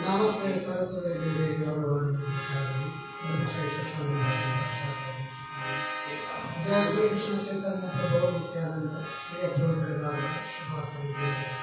नमस्ते सरस्वती देवी गौरवाणी जय श्री कृष्ण चैतन्य प्रभु Nityanand Shri Advaita शिवासन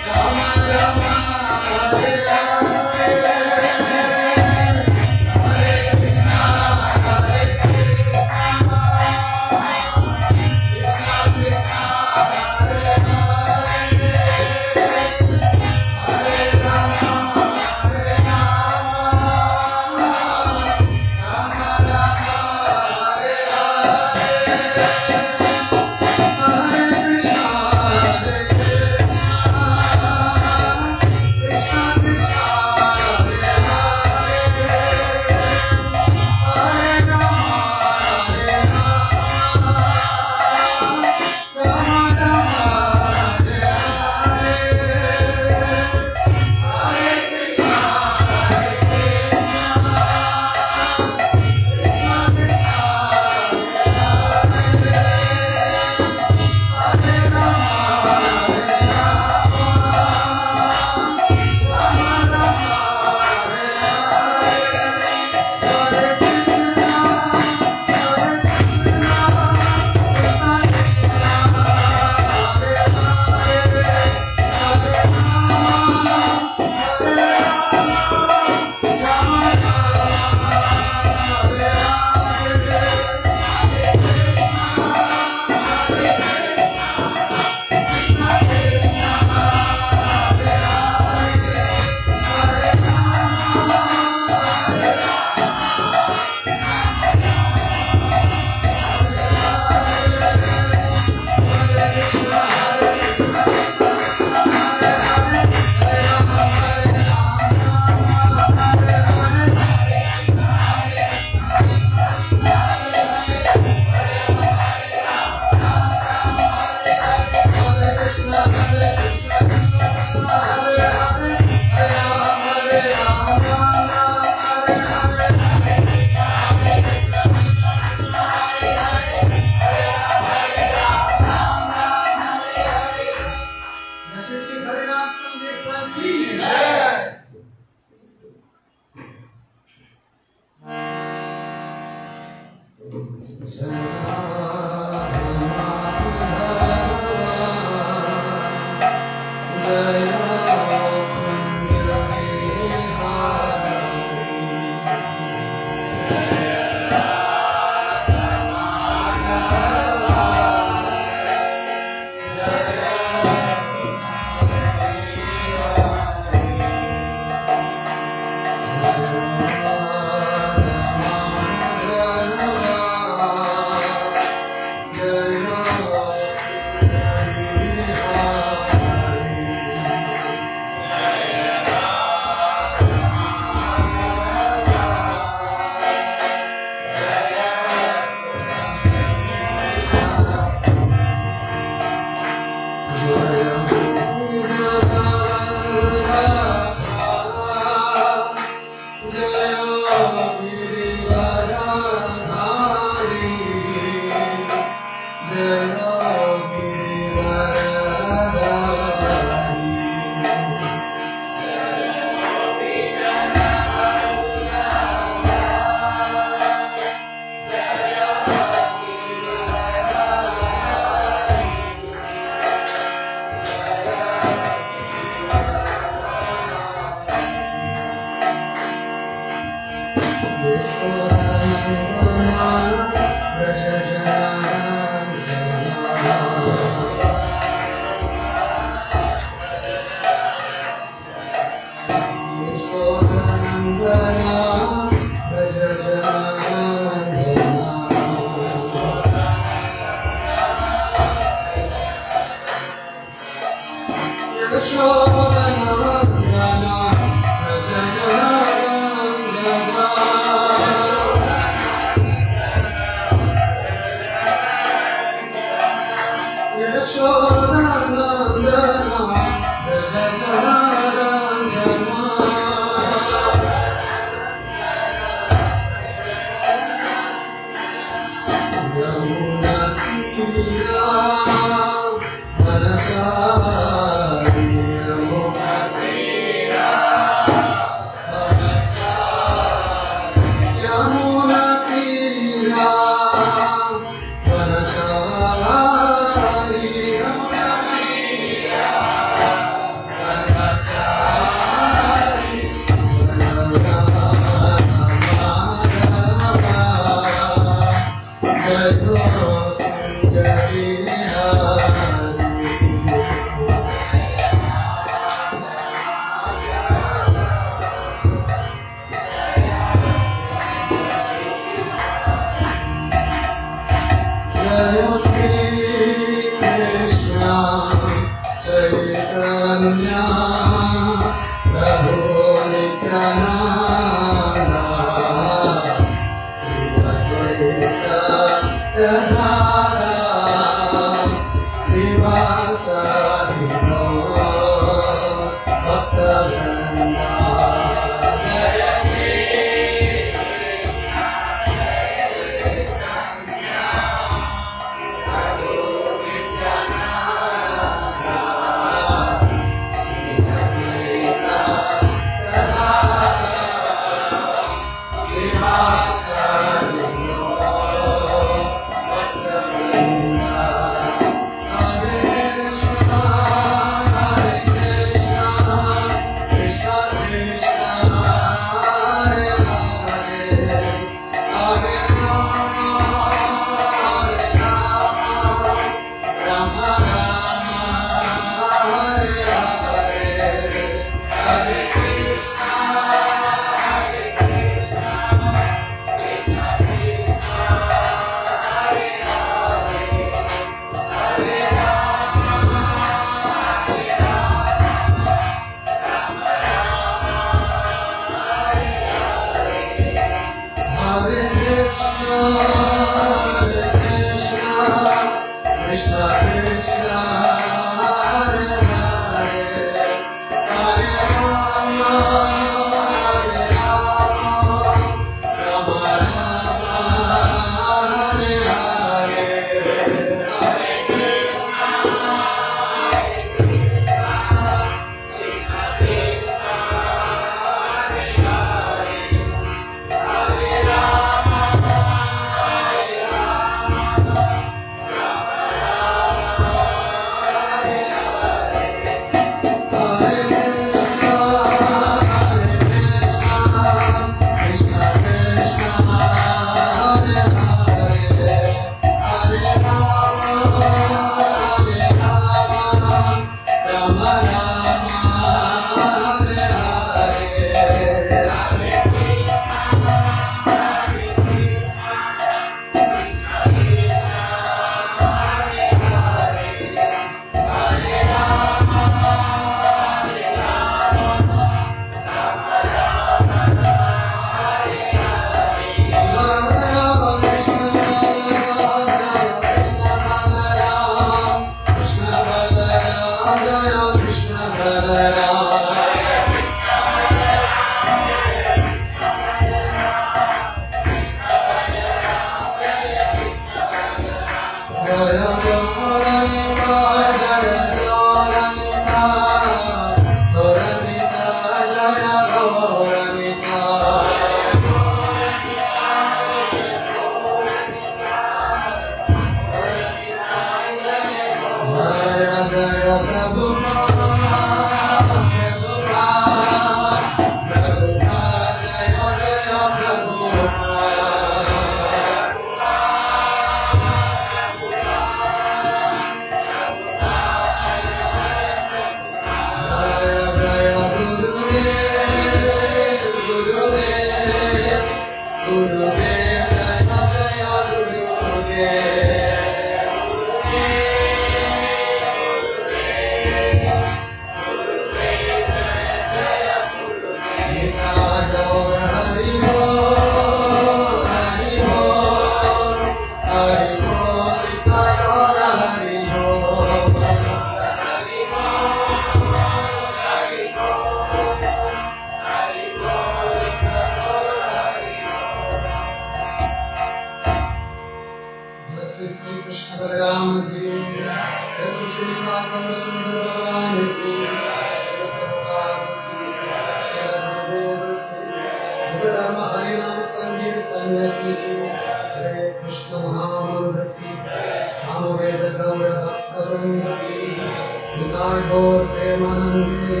Jai Gaur Premanande.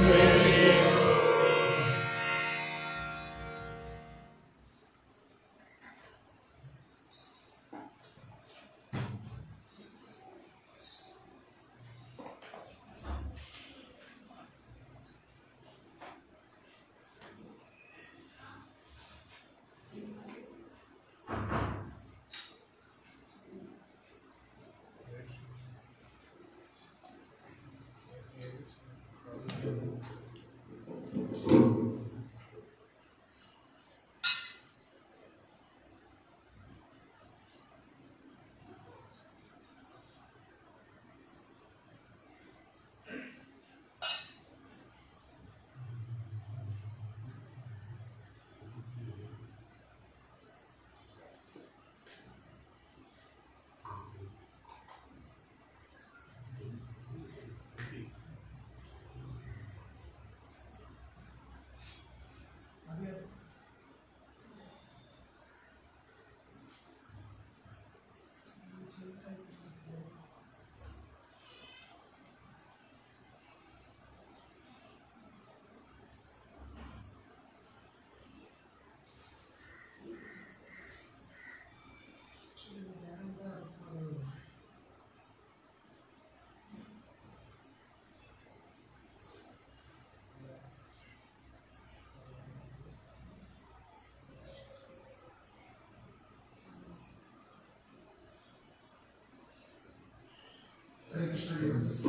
Hare Krishna devotees,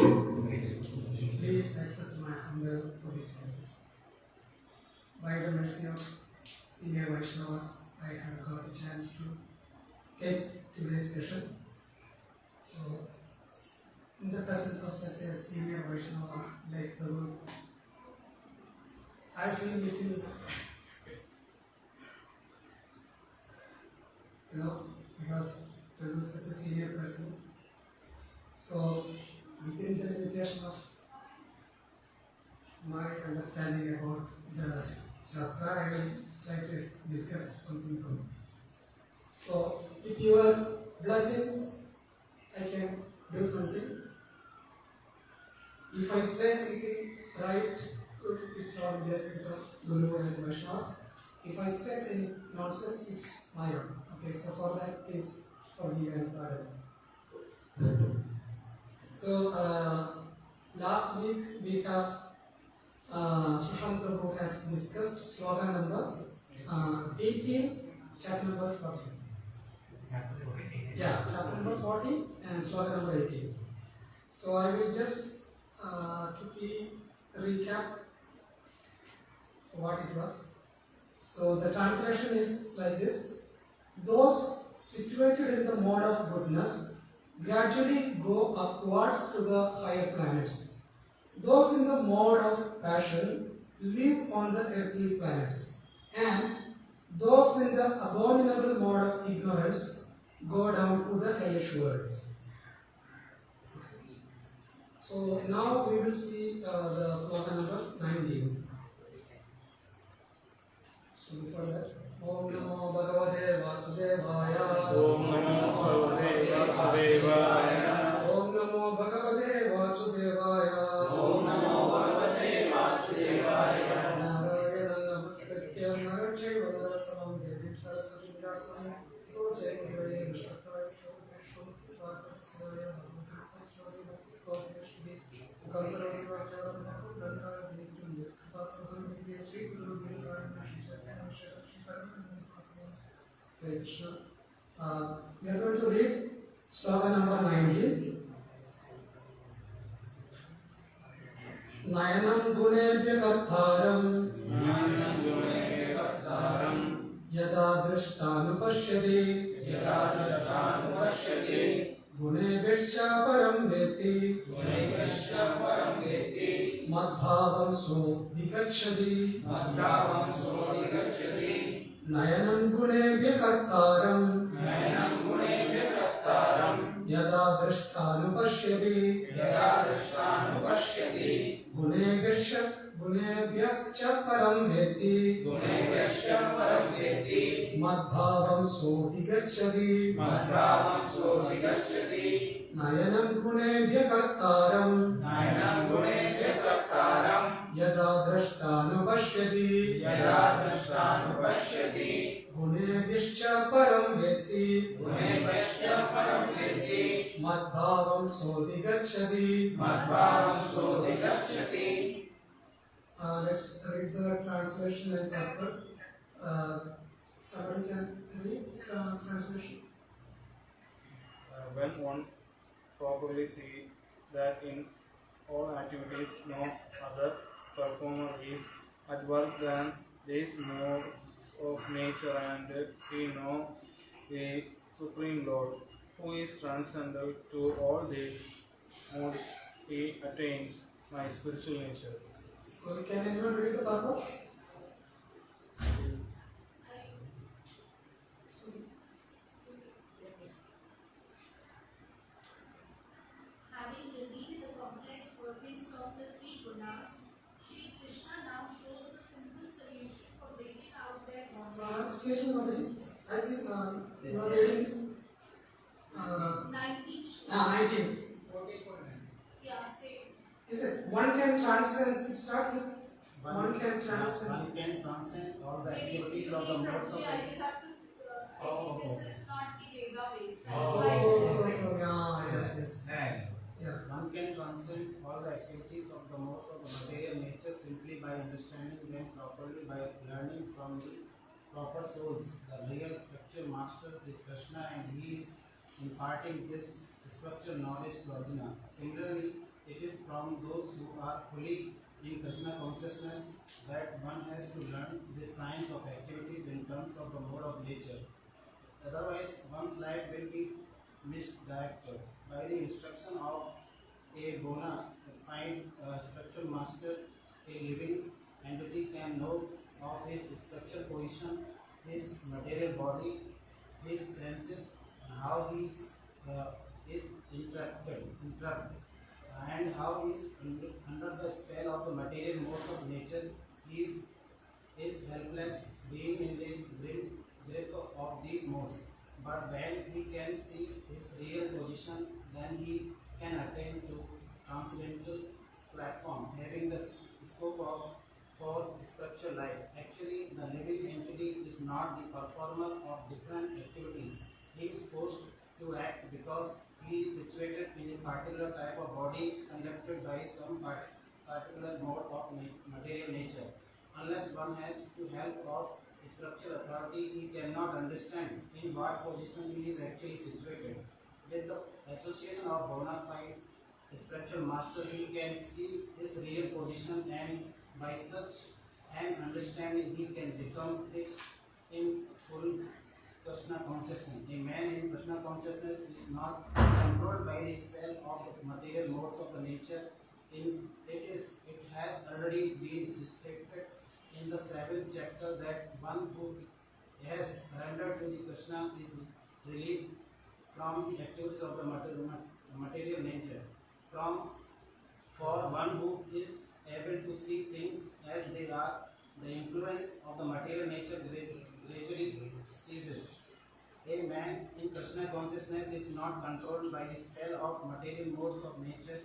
please accept my humble obeisances. By the mercy of senior Vaishnavas, I have got a chance to get today's session. So, in the presence of such a senior Vaishnava like Prabhu, I feel little, because Prabhu is such a senior person. So, within the limitation of my understanding about the Shastra, I will try to discuss something good. So, with your blessings, I can do something. If I say anything right, good, it's all the blessings of Guru and Vaishnavas. If I said any nonsense, it's my own. Okay, so for that, please forgive and pardon. So, last week we have Sushant Prabhu has discussed slogan number 18, chapter number 14. Yeah, chapter number 14 and slogan number 18. So I will just quickly recap what it was. So the translation is like this: those situated in the mode of goodness gradually go upwards to the higher planets. Those in the mode of passion live on the earthly planets, and those in the abominable mode of ignorance go down to the hellish worlds. So now we will see the slogan number 19. So before that, Om Namo Bhagavate Vasudevaya. Om Namo Bhagavate Vasudevaya. Om Namo Bhagavate Vasudevaya. Om Namo Bhagavate Vasudevaya. Narayanam Namaskritya Narachaiva Naratamam Devim Saraswatim Vyasam Tito Jayamuraya Vishakraya Shobheshu Vatakasaraya Bhagavatam Bhakti Kaupeshvi Ukamkaroni Vacharam Naku Dandaya Devitum Yekhapatam Vidya Sri Guru Gītā Hare Krishna. We are going to read slogan number 19. Nayanam gunebhya kartaram yada drishtanupashyati gunebhya param veti madbhavam so digacchati Nayanam gunebhya kartaram yada drishtanupashyati gunebhyascha param veti madbhavam so digacchati नयनं गुणेभ्यः कर्तारम् नयनं गुणेभ्यः कर्तारम् यदा द्रष्टानुपश्यति यदा दृष्टानुपश्यति गुणेभ्यश्च परं वेत्ति गुणेभ्यश्च परं वेत्ति मद्भावं सोऽधिगच्छति मद्भावं सोऽधिगच्छति. Let's read the translation and purport. Somebody can read translation. When one properly see that in all activities no other performer is at work than these modes of nature, and he knows the Supreme Lord, who is transcendent to all these modes, he attains my spiritual nature. Okay, can anyone read the purport? Having revealed the complex workings of the three gunas, Shri Krishna now shows the simple solution for bringing out their bondage. Excuse me, Mataji. I think you are reading 19. 19. Yeah, same. Is it one can transcend? Start with one can transcend. One can transcend all the Maybe activities of the modes of I will have to. I think this is not the Veda based. That's Oh, why I said. yeah, yes, yes. Yeah. One can transcend all the activities of the modes of the material nature simply by understanding them properly, by learning from the proper souls. The real spiritual master is Krishna, and he is imparting this spiritual knowledge to Arjuna. Similarly, it is from those who are fully in Krishna consciousness that one has to learn the science of activities in terms of the mode of nature. Otherwise, one's life will be misdirected. By the instruction of a Bona fide spiritual master, a living entity can know of his spiritual position, his material body, his senses, and how he is interrupted, and how he is under the spell of the material modes of nature. He is helpless, being in the grip of these modes. But when he can see his real position, then he can attain to transcendental platform, having the scope for spiritual life. Actually, the living entity is not the performer of different activities. He is forced to act because he is situated in a particular type of body conducted by some particular mode of material nature. Unless one has to help of spiritual authority, he cannot understand in what position he is actually situated. With the association of bona fide spiritual master, he can see his real position, and by such an understanding, he can become fixed in full Krishna consciousness. A man in Krishna consciousness is not controlled by the spell of the material modes of the nature. It has already been stated in the 7th chapter that one who has surrendered to the Krishna is relieved from the activities of the material nature. For one who is able to see things as they are, the influence of the material nature gradually ceases. A man in Krishna consciousness is not controlled by the spell of material modes of nature.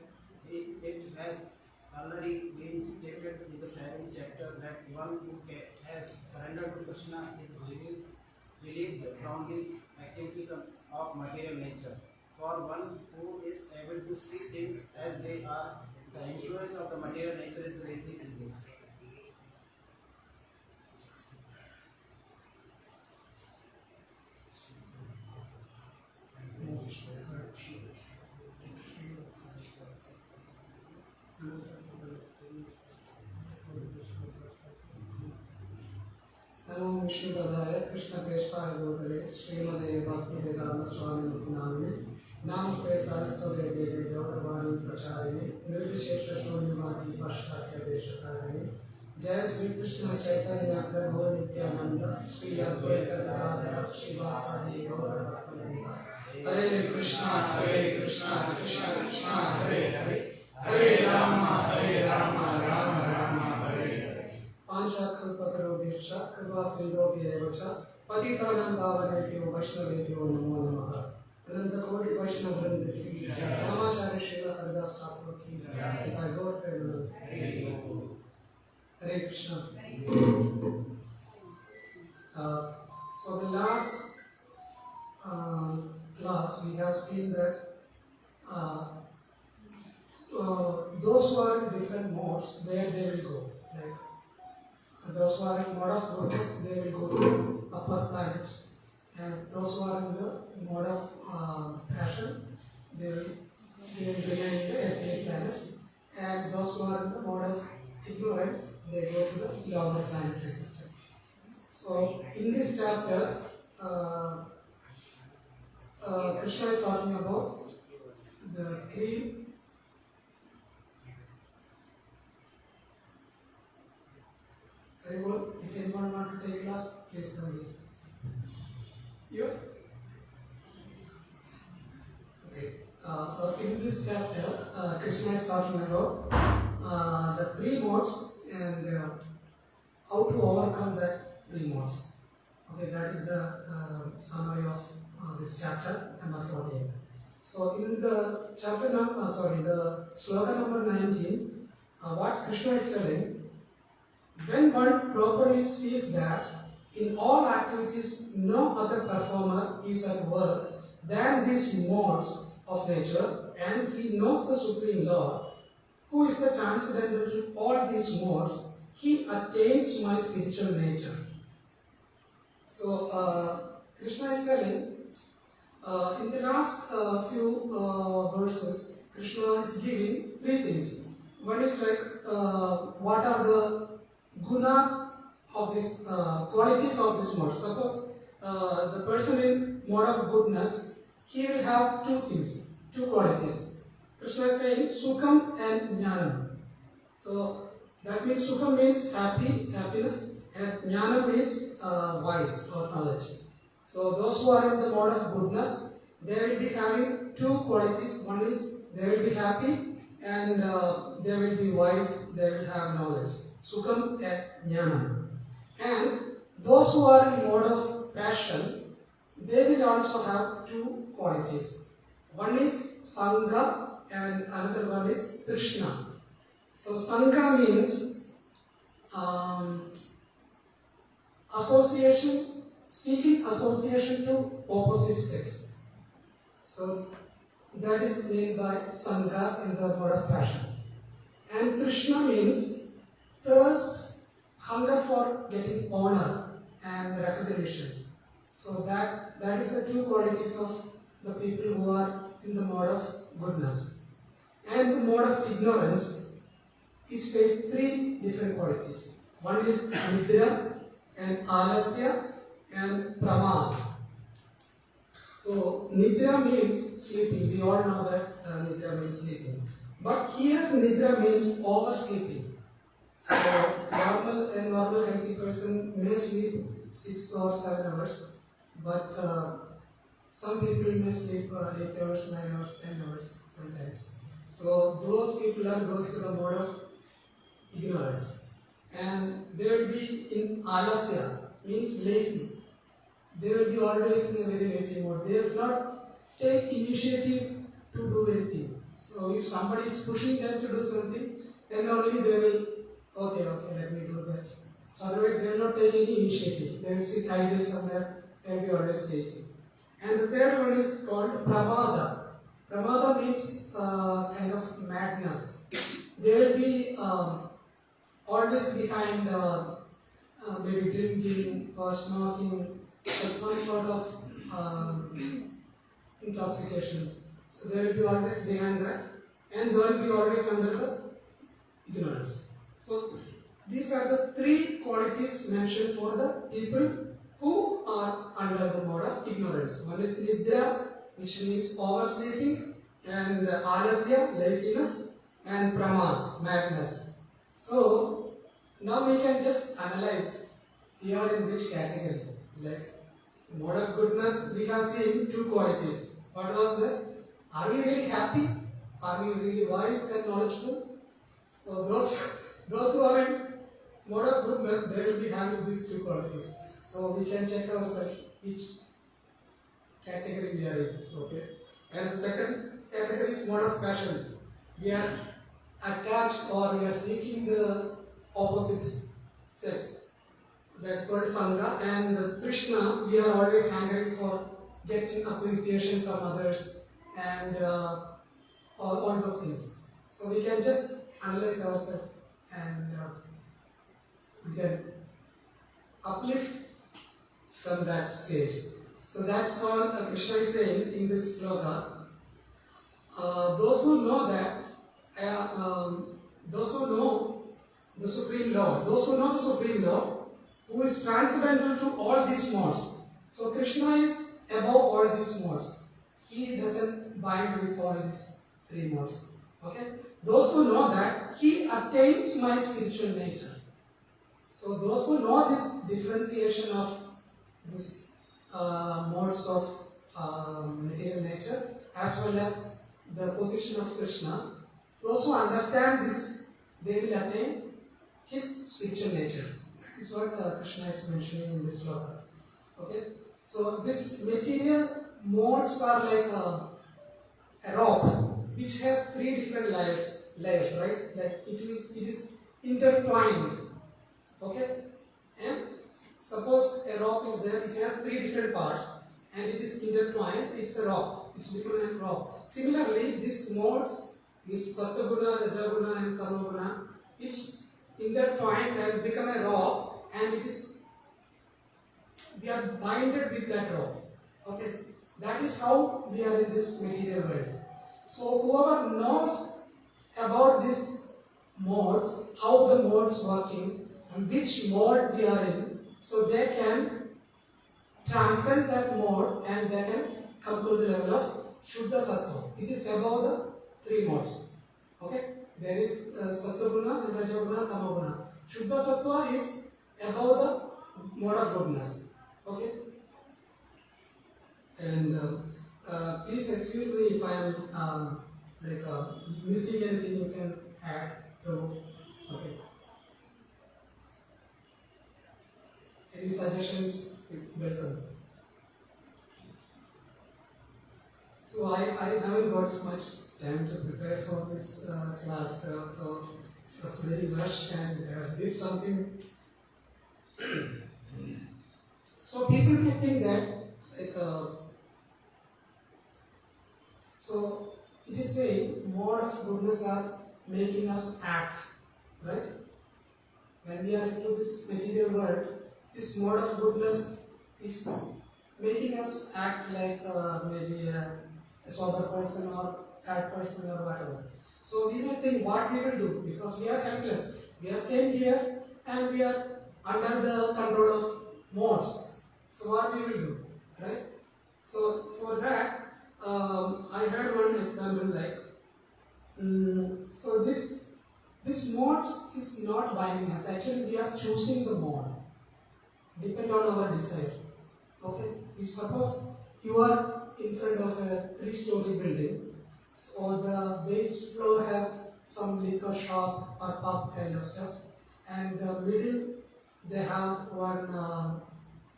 It has already been stated in the 7th chapter that one who has surrendered to Krishna is relieved from the activities of material nature. For one who is able to see things as they are, the influence of the material nature is greatly ceases. नमो विष्णुपदाय कृष्णप्रेष्ठाय भूतले श्रीमते भक्तिवेदांत स्वामिनिति नामिने नमस्ते सरस्वती देवी गौरवाणी प्रचारिणे निर्विशेष शून्यवादी पाश्चात्य देशकारिणे जय श्री कृष्ण चैतन्य प्रभु नित्यानंद श्री अद्वैत गदाधर श्रीवासादि गौर भक्तवृंद हरे कृष्णा कृष्ण कृष्ण हरे हरे हरे राम राम राम हरे हरे पांचकल्पतरुभ्यश्च कृपा सिन्धुभ्येव च पतितानां पावनेभ्यो वैष्णवेभ्यो नमो नमः। Ananda Kodi Vaishnava Vrinda ki, Ramacharya Srila Haridas Thakur ki, Hare Krishna. So the last class we have seen that those who are in different modes, where they will go. Like those who are in mode of goodness, they will go to upper planets, and those who are in the mode of passion, they will remain in the earthly planets, and those who are in the mode of ignorance, they go to the lower planetary system. So in this chapter, Krishna is talking about the three. If anyone want to take class, please come here. You? Okay. So in this chapter, Krishna is talking about the three modes and how to overcome that three modes. Okay, that is the summary of this chapter number 14. So in the chapter number, the sloka number 19, what Krishna is telling. When one properly sees that in all activities no other performer is at work than these modes of nature, and he knows the Supreme Lord, who is the transcendental to all these modes, he attains my spiritual nature. So, Krishna is telling, in the last few verses, Krishna is giving three things. One is like, what are the gunas of this, qualities of this mode. Suppose the person in mode of goodness, he will have two things, two qualities. Krishna is saying sukham and jnanam. So that means sukham means happiness, and jnanam means wise or knowledge. So those who are in the mode of goodness, they will be having two qualities. One is they will be happy, and they will be wise, they will have knowledge. Sukham and jnanam. And those who are in mode of passion, they will also have two qualities. One is sangha and another one is trishna. So sangha means association, seeking association to opposite sex. So that is meant by sangha in the mode of passion. And trishna means thirst, hunger for getting honor and recognition. So that is the two qualities of the people who are in the mode of goodness. And the mode of ignorance, it says three different qualities. One is nidra and alasya and pramad. So nidra means sleeping. We all know that nidra means sleeping. But here nidra means oversleeping. So a normal healthy person may sleep 6 or 7 hours, but some people may sleep 8 hours, 9 hours, 10 hours sometimes. So those people are goes to the mode of ignorance. And they will be in alasya, means lazy. They will be always in a very lazy mode. They will not take initiative to do anything. So if somebody is pushing them to do something, then only they will, okay, let me do that. So otherwise they will not take any initiative. They will sit idle somewhere, they will be always lazy. And the third one is called pramada. Pramada means kind of madness. They will be always behind maybe drinking or smoking or some sort of intoxication. So they will be always behind that, and they will be always under the ignorance. So these are the three qualities mentioned for the people who are under the mode of ignorance. One is nidra, which means oversleeping, and alasya, laziness, and pramad, madness. So now we can just analyze here in which category. Like mode of goodness, we have seen two qualities. What was that? Are we really happy? Are we really wise and knowledgeable? So those who are in mode of goodness, they will be having these two qualities. So we can check ourselves which category we are in. Okay, and the second category is mode of passion. We are attached or we are seeking the opposite sex. That's called Sangha. And Krishna, we are always hankering for getting appreciation from others and all those things. So we can just analyze ourselves and we can uplift from that stage. So that's all Krishna is saying in this sloka. Those who know that, those who know the Supreme Lord, who is transcendental to all these modes. So Krishna is above all these modes. He doesn't bind with all these three modes. Okay? Those who know that, he attains my spiritual nature. So those who know this differentiation of this modes of material nature as well as the position of Krishna, those who understand this, they will attain his spiritual nature. That is what Krishna is mentioning in this sloka. Okay? So this material modes are like a rope which has three different layers, right? Like it is intertwined. Okay? And suppose a rope is there, it has three different parts and it is intertwined, it's a rope. It's become a rope. Similarly, these modes, this Sattva-guna, Raja-guna and Tamo-guna, it's intertwined and become a rope and it is, we are binded with that rope. Okay? That is how we are in this material world. So whoever knows about these modes, how the modes working and which mode we are in, so they can transcend that mode and they can come to the level of Shuddha Sattva. It is above the three modes. Okay? There is Sattva Guna and Raja Guna, Tamo Guna. Shuddha Sattva is above the mode of goodness. Okay? And please excuse me if I am missing anything you can add to. Okay. Any suggestions? Welcome. So I haven't got much time to prepare for this class, so it was very rushed and did something. So people may think that so it is saying mode of goodness are making us act, right? When we are into this material world, this mode of goodness is making us act like maybe a sober person or bad person or whatever. So we may think what we will do because we are helpless. We have came here and we are under the control of modes. So what we will do, right? So for that, I had one example like, so this modes is not binding us. Actually, we are choosing the mode, depend on our desire. Okay, if suppose you are in front of a 3-story building, so the base floor has some liquor shop or pub kind of stuff, and the middle they have one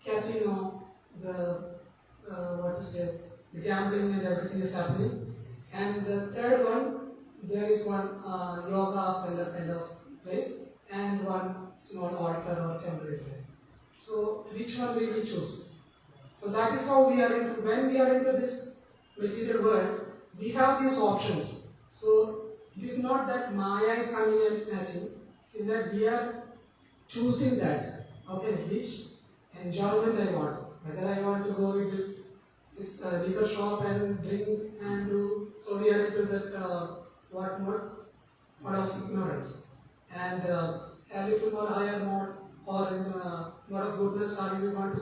casino, the the gambling and everything is happening, and the third one there is one yoga center kind of place and one small altar or temple is there. So which one we will choose? So that is how we are into, when we are into this material world, we have these options. So it is not that Maya is coming and snatching, it is that we are choosing that. Okay, which enjoyment I want. Whether I want to go with this liquor shop and drink and do, so we are into that what mode? Mode of ignorance. And a little more higher mode or in mode of goodness, or you want to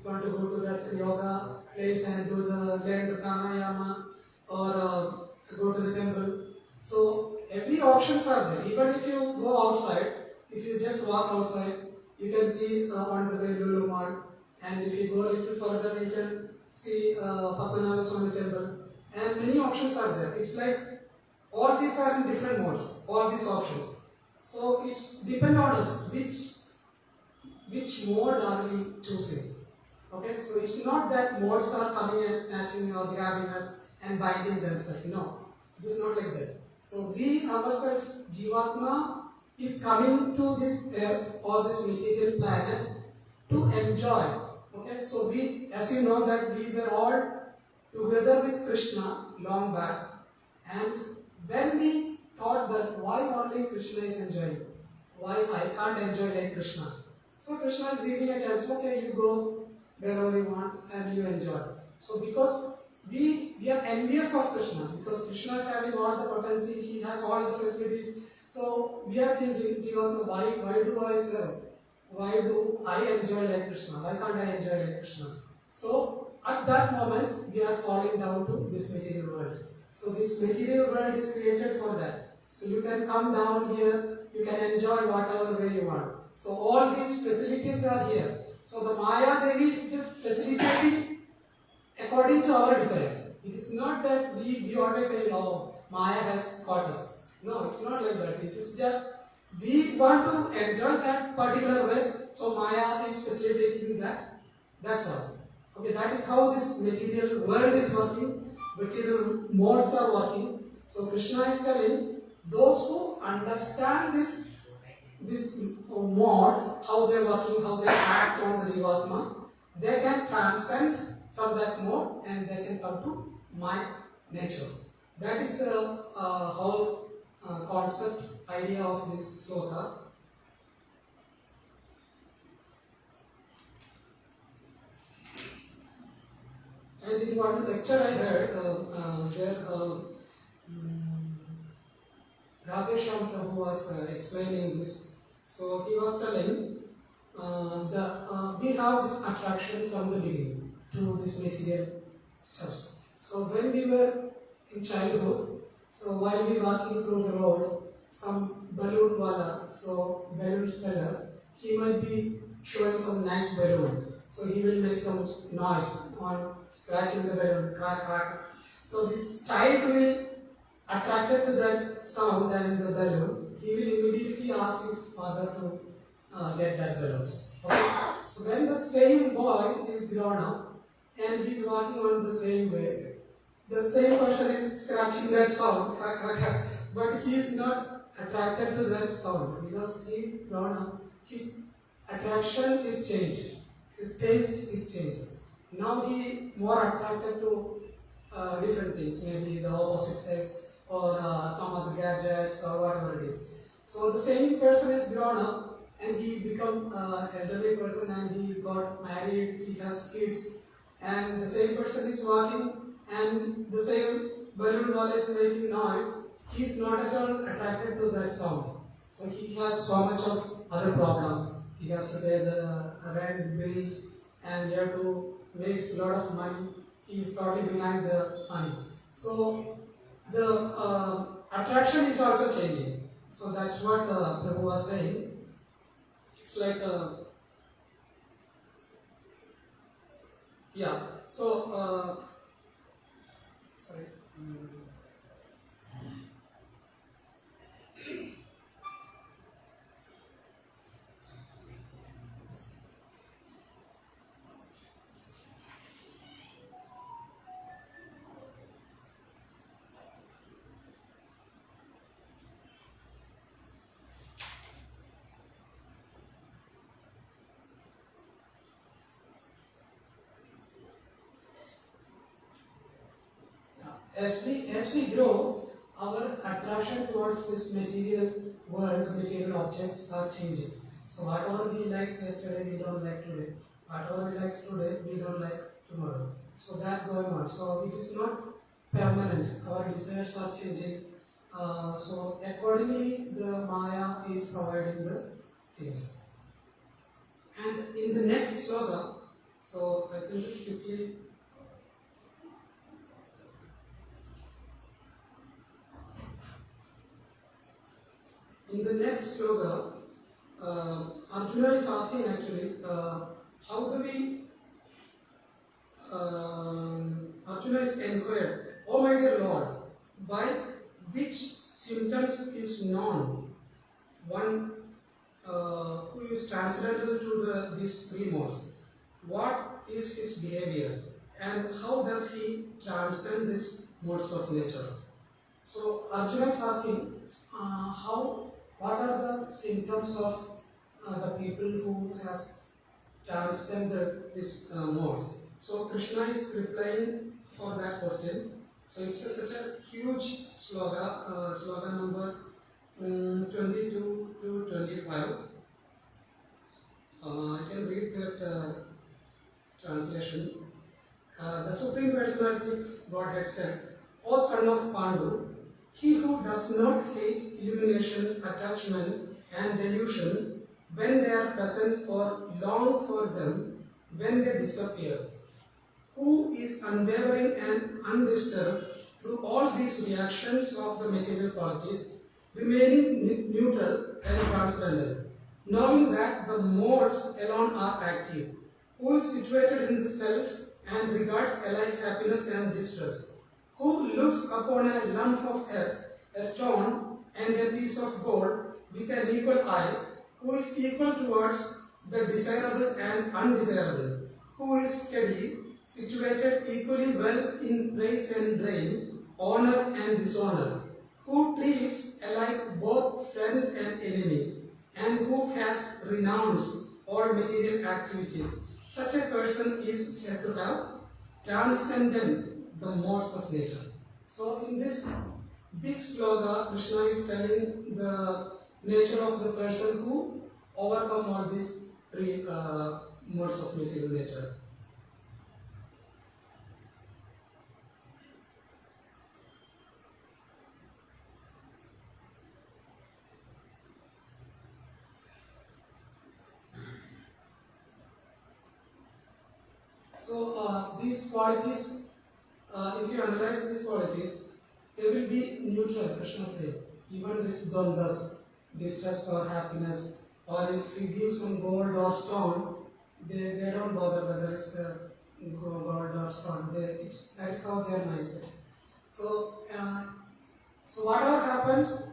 go to that yoga place and do learn the pranayama or go to the temple. So every options are there. Even if you go outside, if you just walk outside, you can see on the way Lulu Mall, and if you go a little further, you can see Padmanabha Swami temple, and many options are there. It's like all these are in different modes, all these options. So it's depend on us which mode are we choosing. Okay, so it's not that modes are coming and snatching or grabbing us and binding themselves. No, it is not like that. So we ourselves, Jivatma, is coming to this earth or this material planet to enjoy. Okay, so we, as you know, that we were all together with Krishna long back, and when we thought that why only Krishna is enjoying, why I can't enjoy like Krishna. So Krishna is giving a chance, okay, you go wherever you want and you enjoy. So because we are envious of Krishna, because Krishna is having all the potency, he has all the facilities. So we are thinking, why do I serve? Why do I enjoy like Krishna? Why can't I enjoy like Krishna? So at that moment, we are falling down to this material world. So this material world is created for that. So you can come down here, you can enjoy whatever way you want. So all these facilities are here. So the Maya Devi is just facilitating according to our desire. It is not that we always say, oh, Maya has caught us. No, it's not like that. It is just we want to enjoy that particular way. So Maya is facilitating that. That's all. Okay, that is how this material world is working. Material modes are working. So Krishna is telling those who understand this mode, how they are working, how they act on the Jivatma, they can transcend from that mode and they can come to my nature. That is the whole concept, idea of this sloka. And in one lecture I heard, Radhesham Prabhu was explaining this. So he was telling we have this attraction from the beginning to this material stuffs. So when we were in childhood, so while we walking through the road, some balloon wala, so balloon seller, he might be showing some nice balloon. So he will make some noise on scratching the balloon, crack, crack. So this child will attracted to that sound and the balloon, he will immediately ask his father to get that balloons. Okay? So when the same boy is grown up and he is walking on the same way, the same person is scratching that sound, crack, crack, crack, but he is not attracted to that sound because he is grown up. His attraction is changed. His taste is changed. Now he is more attracted to different things, maybe the opposite sex or some other gadgets or whatever it is. So the same person is grown up and he become an elderly person and he got married, he has kids, and the same person is walking and the same balloon wall is making noise. He is not at all attracted to that sound. So he has so much of other problems. He has to pay the rent, bills, and he has to make a lot of money. He is probably behind the money. So the attraction is also changing. So that's what Prabhu was saying. It's like yeah. So sorry. As we grow, our attraction towards this material world, material objects are changing. So whatever we liked yesterday, we don't like today. Whatever we like today, we don't like tomorrow. So that going on. So it is not permanent. Our desires are changing. So accordingly, the Maya is providing the things. And in the next sloka, so I can just quickly. In the next sloka, Arjuna is asking actually, how do we, Arjuna is inquired, "Oh my dear Lord, by which symptoms is known one who is transcendental to these three modes, what is his behavior and how does he transcend these modes of nature. So Arjuna is asking what are the symptoms of the people who has transcended these modes. So Krishna is replying for that question. So it's such a huge sloga, sloga number 22 to 25. I can read that translation. The Supreme Personality of Godhead said, O son of Pandu, he who does not hate illumination, attachment and delusion when they are present or long for them when they disappear, who is unwavering and undisturbed through all these reactions of the material qualities, remaining neutral and transcendental, knowing that the modes alone are active, who is situated in the self and regards alike happiness and distress, who looks upon a lump of earth, a stone, and a piece of gold with an equal eye, who is equal towards the desirable and undesirable, who is steady, situated equally well in praise and blame, honor and dishonor, who treats alike both friend and enemy, and who has renounced all material activities. Such a person is said to have transcended the modes of nature. So in this big sloga, Krishna is telling the nature of the person who overcome all these three modes of material nature. So these qualities, if you analyze these qualities, they will be neutral, Krishna said. Even this dvandas, distress or happiness, or if you give some gold or stone, they don't bother whether it's gold or stone. That's how their mindset. So, so whatever happens,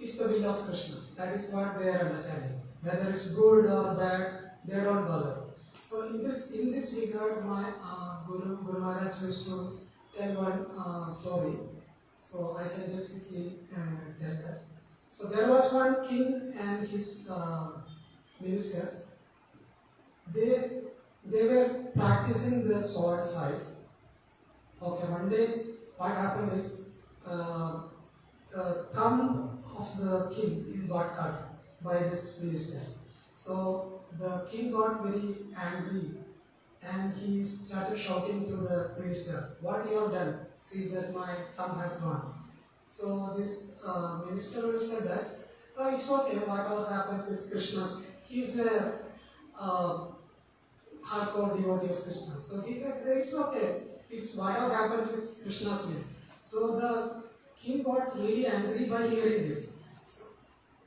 it's the will of Krishna. That is what they are understanding. Whether it's good or bad, they don't bother. So in this regard, my Guru Maharaj used to tell one story. So I can just quickly tell that. So there was one king and his minister. They were practicing the sword fight. Okay, one day what happened is the thumb of the king got cut by this minister. So the king got very angry and he started shouting to the minister, "What you have done? See that my thumb has gone." So this minister said that, "Oh, it's okay, whatever happens is Krishna's." He's a hardcore devotee of Krishna. So he said, "It's okay, it's whatever happens is Krishna's will." So the king got really angry by hearing this. So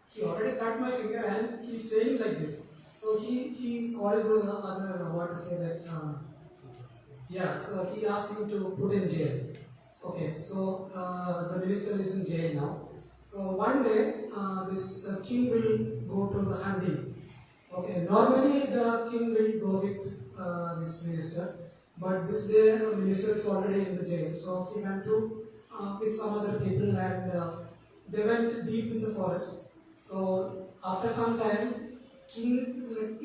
he already cut my finger and he's saying like this. So he called the other, what to say that, so he asked him to put in jail. Okay, so the minister is in jail now. So one day, this king will go to the hunting. Okay, normally the king will go with this minister, but this day the minister is already in the jail. So he went to with some other people and they went deep in the forest. So after some time, king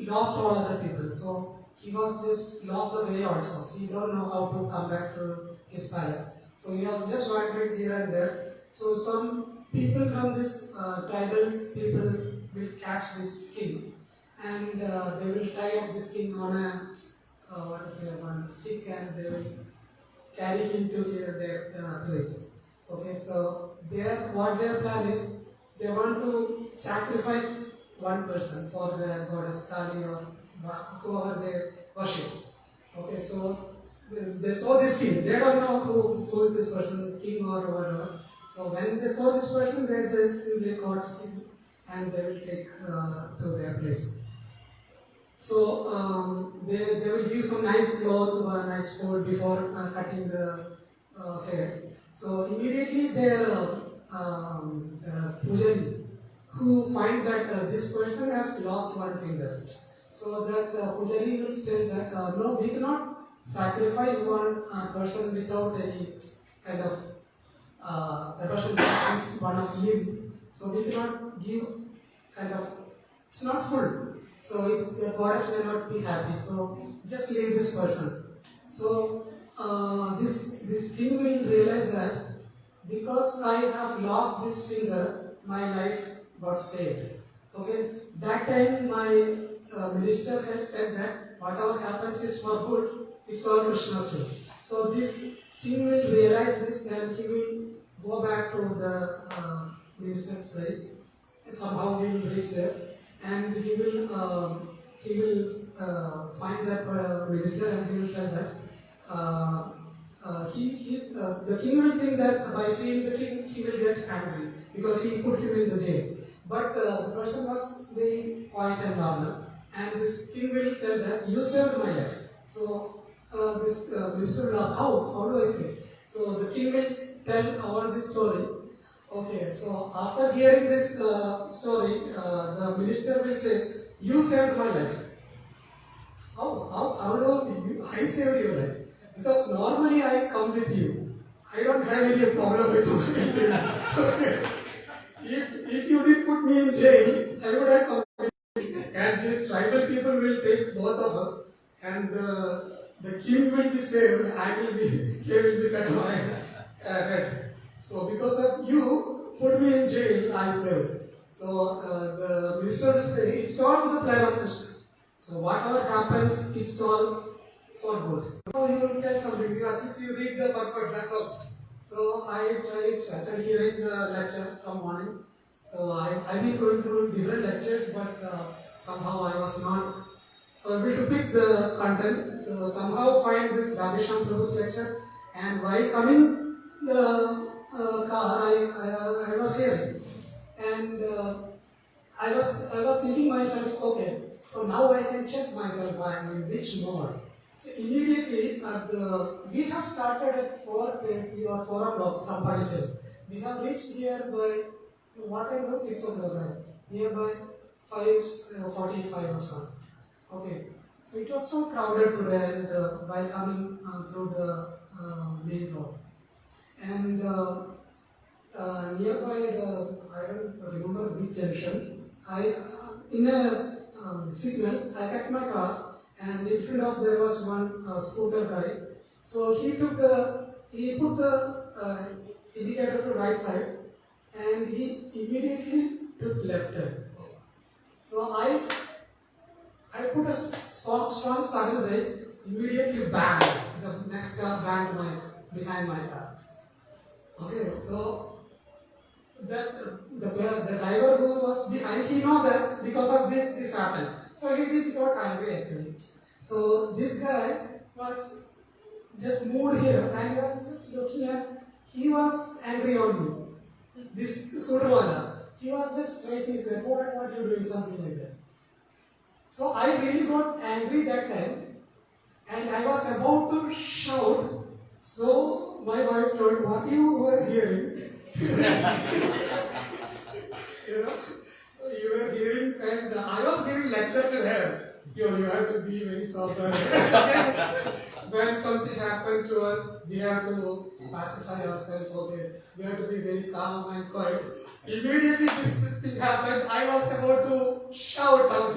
lost all other people. So he was just lost the way also. He don't know how to come back to his palace. So he was just wandering here and there. So some people from this tribal people will catch this king and they will tie up this king on a one stick and they will carry him to their place. Okay, so what their plan is, they want to sacrifice one person for the goddess Kali or whoever they worship. Okay, so they saw this king. They don't know who is this person, king or whatever. So when they saw this person, they just simply caught him and they will take to their place. So they will give some nice clothes or nice food before cutting the head. So immediately their pujari, who find that this person has lost one finger. So that Pujari will tell that no, we cannot sacrifice one person without any kind of a person that is one of limb. So we cannot give kind of, it's not full. So the goddess may not be happy. So just leave this person. So this king will realize that because I have lost this finger, my life got saved. Okay, that time my minister has said that whatever happens is for good, it's all Krishna's will. So this king will realize this and he will go back to the minister's place. And somehow he will reach there and he will find that minister and he will tell that the king will think that by seeing the king he will get angry because he put him in the jail. But the person was very quiet and normal, and this king will tell that you saved my life. So this minister will ask, how do I say? So the king will tell all this story. Okay, so after hearing this story, the minister will say, you saved my life. How do I saved your life? Because normally I come with you. I don't have any problem with you. Okay. If you did put me in jail, I would have come with you. And these tribal people will take both of us, and the king will be saved, they will be cut my head. So because of you put me in jail, I saved. So the minister will say, it's all the plan of Krishna. So whatever happens, it's all for good. So he will tell something, at least you read the Bhagavad, that's all. So I started hearing the lecture from morning. So I've been going through different lectures, but somehow I was not able to pick the content. So somehow find this Radhesham Prabhu's lecture, and while coming the car, I was hearing, and I was thinking myself, okay, so now I can check myself, I am in which mode. So immediately we have started at 4:30 or 4 o'clock from Padichal. We have reached here by what time was 6 o'clock, nearby 5:45 or so. Okay, so it was so crowded today, and while coming through the main road, and nearby I don't remember which junction. In a signal, I kept my car. And in front of there was one scooter guy. So he put the indicator to right side, and he immediately took left turn. So I put a strong sudden brake, immediately bang. The next car banged behind my car. Okay, so the driver who was behind, he know that because of this happened. So he did got angry actually. So this guy was just moved here and he was just looking at, he was angry on me. This scooter wala, he was just raising his hand, what are you doing, something like that. So I really got angry that time and I was about to shout. So my wife told, what you were hearing? You were hearing, and I was giving lecture to her. You have to be very soft. When something happened to us, we have to pacify ourselves. Okay, we have to be very calm and quiet. Immediately this thing happened, I was about to shout out,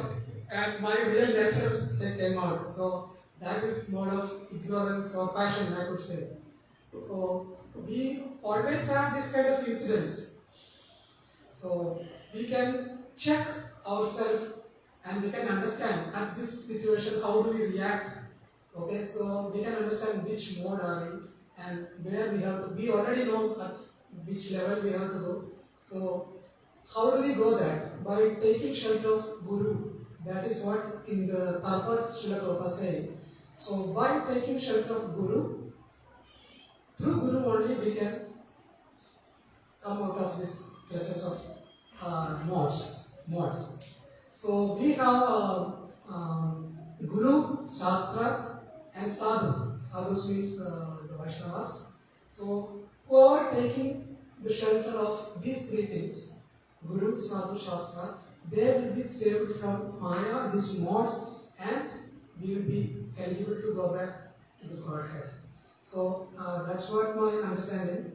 and my real nature came out. So that is mode of ignorance or passion, I could say. So we always have this kind of incidents. So we can check ourselves and we can understand at this situation how do we react. Okay, so we can understand which mode are we and where we have to. We already know at which level we have to go. So how do we go that? By taking shelter of Guru. That is what in the purport Srila Prabhupada saying. So by taking shelter of Guru, through Guru only we can come out of this clutches of modes. So we have Guru, Shastra and Sadhu. Sadhus means the Vaishnavas. So who are taking the shelter of these three things, Guru, Sadhu, Shastra, they will be saved from Maya, these modes, and we will be eligible to go back to the Godhead. So that's what my understanding.